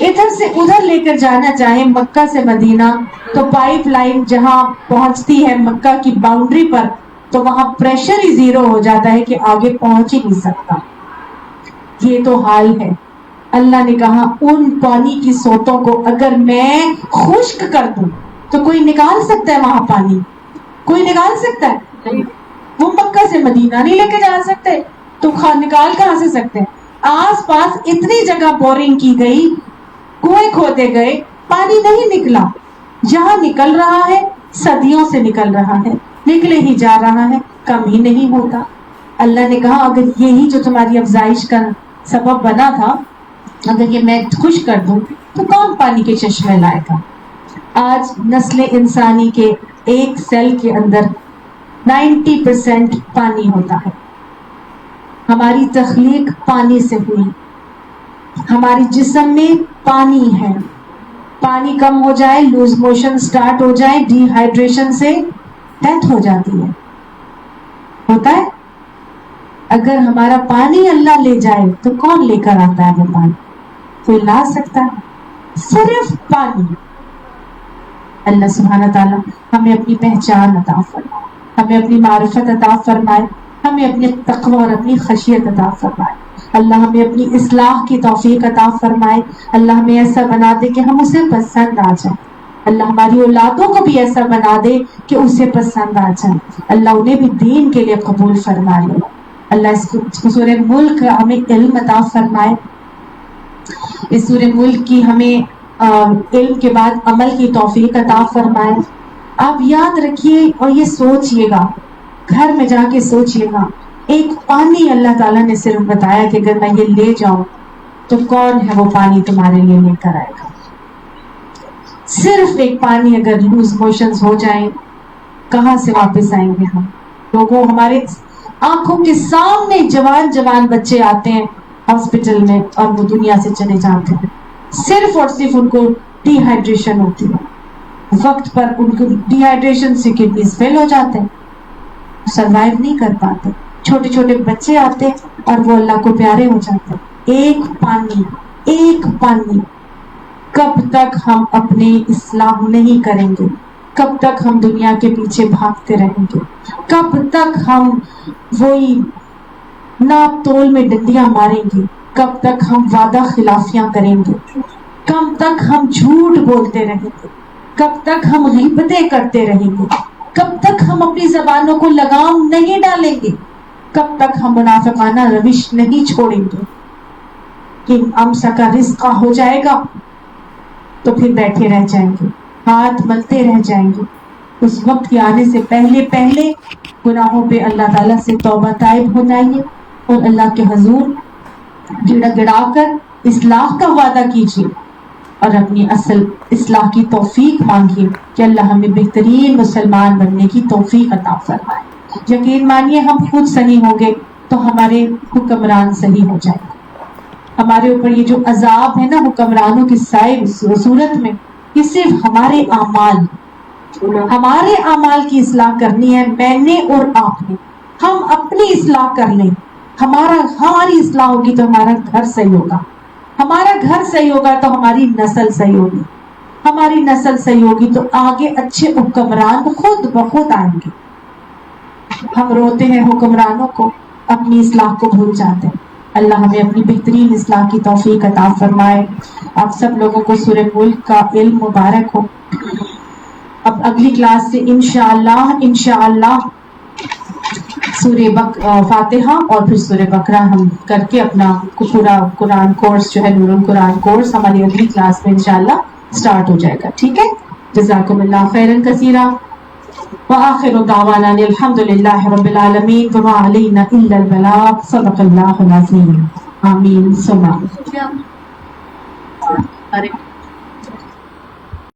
ادھر سے ادھر لے کر جانا چاہیں مکہ سے مدینہ تو پائپ لائن جہاں پہنچتی ہے مکہ کی باؤنڈری پر تو وہاں پریشر ہی زیرو ہو جاتا ہے کہ آگے پہنچ ہی نہیں سکتا. یہ تو حال ہے. اللہ نے کہا ان پانی کی سوتوں کو اگر میں خشک کر دوں تو کوئی نکال سکتا ہے وہاں پانی؟ کوئی نکال سکتا ہے؟ وہ مکہ سے مدینہ نہیں لے کے جا سکتے تو نکال کہاں سے سکتے ہیں؟ آس پاس اتنی جگہ بورنگ کی گئی, کنویں کھودے گئے, پانی نہیں نکلا. جہاں نکل رہا ہے صدیوں سے نکل رہا ہے, نکلے ہی جا رہا ہے, کم ہی نہیں ہوتا. اللہ نے کہا اگر یہی جو تمہاری افزائش کا سبب بنا تھا اگر یہ میں خوش کر دوں تو کون پانی کے چشمے لائے گا؟ آج نسل انسانی کے ایک سیل کے اندر 90% پانی ہوتا ہے. ہماری تخلیق پانی سے ہوئی, ہمارے جسم میں پانی ہے. پانی کم ہو جائے, لوز موشن سٹارٹ ہو جائے, ڈی ہائیڈریشن سے ڈیتھ ہو جاتی ہے. ہوتا ہے. اگر ہمارا پانی اللہ لے جائے تو کون لے کر آتا ہے وہ پانی؟ کوئی لا سکتا ہے؟ صرف پانی. اللہ سبحانہ تعالیٰ ہمیں اپنی پہچان عطا فرمائے, ہمیں اپنی معرفت عطا فرمائے, ہمیں اپنے تقوی اور اپنی خشیت عطا فرمائے. اللہ ہمیں اپنی اصلاح کی توفیق عطا فرمائے. اللہ ہمیں ایسا بنا دے کہ ہم اسے پسند آ جائیں. اللہ ہماری اولادوں کو بھی ایسا بنا دے کہ اسے پسند آ جائیں. اللہ انہیں بھی دین کے لیے قبول فرما لے. اللہ اس سورہ ملک ہمیں علم عطا فرمائے. اس سورہ ملک کی ہمیں علم کے بعد عمل کی توفیق عطا فرمائے. آپ یاد رکھیے اور یہ سوچئے گا, گھر میں جا کے سوچئے گا, ایک پانی اللہ تعالیٰ نے صرف بتایا کہ اگر میں یہ لے جاؤں تو کون ہے وہ پانی تمہارے لیے لے کر آئے گا. صرف ایک پانی اگر لوز موشنز ہو جائیں کہاں سے واپس آئیں گے ہم لوگوں؟ ہمارے آنکھوں کے سامنے جوان جوان بچے آتے ہیں ہاسپٹل میں اور وہ دنیا سے چلے جاتے ہیں صرف اور صرف ان کو ڈی ہائیڈریشن ہوتی ہے. وقت پر ان کو ڈی ہائیڈریشن سے کڈنیز فیل ہو جاتے ہیں, سروائیو نہیں کر پاتے. چھوٹے چھوٹے بچے آتے اور وہ اللہ کو پیارے ہو جاتے ہیں. ایک پانی. کب تک ہم اپنی اصلاح نہیں کریں گے؟ کب تک ہم دنیا کے پیچھے بھاگتے رہیں گے؟ کب تک ہم وہی ناپ تول میں ڈنڈیاں ماریں گے؟ کب تک ہم وعدہ خلافیاں کریں گے؟ کب تک ہم جھوٹ بولتے رہیں گے؟ کب تک ہم غیبتیں کرتے رہیں گے؟ کب تک ہم اپنی زبانوں کو لگام نہیں ڈالیں گے؟ کب تک ہم منافقانہ روش نہیں چھوڑیں گے؟ کہ امسا کا رزق ہو جائے گا تو پھر بیٹھے رہ جائیں گے, ہاتھ ملتے رہ جائیں گے. اس وقت کے آنے سے پہلے گناہوں پہ اللہ تعالیٰ سے توبہ طائب ہو جائیے اور اللہ کے حضور گڑا گڑا کر اصلاح کا وعدہ کیجیے اور اپنی اصل اصلاح کی توفیق مانگیے کہ اللہ ہمیں بہترین مسلمان بننے کی توفیق عطا فرمائے. یقین مانیے ہم خود صحیح ہوں گے تو ہمارے حکمران صحیح ہو جائیں گے. ہمارے اوپر یہ جو عذاب ہے نا حکمرانوں کی صورت میں, یہ صرف ہمارے اعمال کی اصلاح کرنی ہے. میں نے اور آپ نے, ہم اپنی اصلاح کر لیں. ہماری اصلاح ہوگی تو ہمارا گھر صحیح ہوگا, ہمارا گھر صحیح ہوگا تو ہماری نسل صحیح ہوگی, ہماری نسل صحیح ہوگی تو آگے اچھے حکمران خود بخود آئیں گے. ہم روتے ہیں حکمرانوں کو, اپنی اصلاح کو بھول جاتے ہیں. اللہ ہمیں اپنی بہترین اصلاح کی توفیق عطا فرمائے. آپ سب لوگوں کو سورہ ملک کا علم مبارک ہو. اب اگلی کلاس سے انشاءاللہ سورہ فاتحہ اور پھر سورہ بقرہ ہم کر کے اپنا پورا قرآن کورس جو ہے نور القرآن کورس ہماری اگلی کلاس میں انشاءاللہ سٹارٹ ہو جائے گا. ٹھیک ہے, جزاکم اللہ خیرا کثیرا. وآخر دعوانا الحمد للہ رب العالمین وما علینا الا البلاغ. صدق اللہ العظیم. آمین. ثم آمین.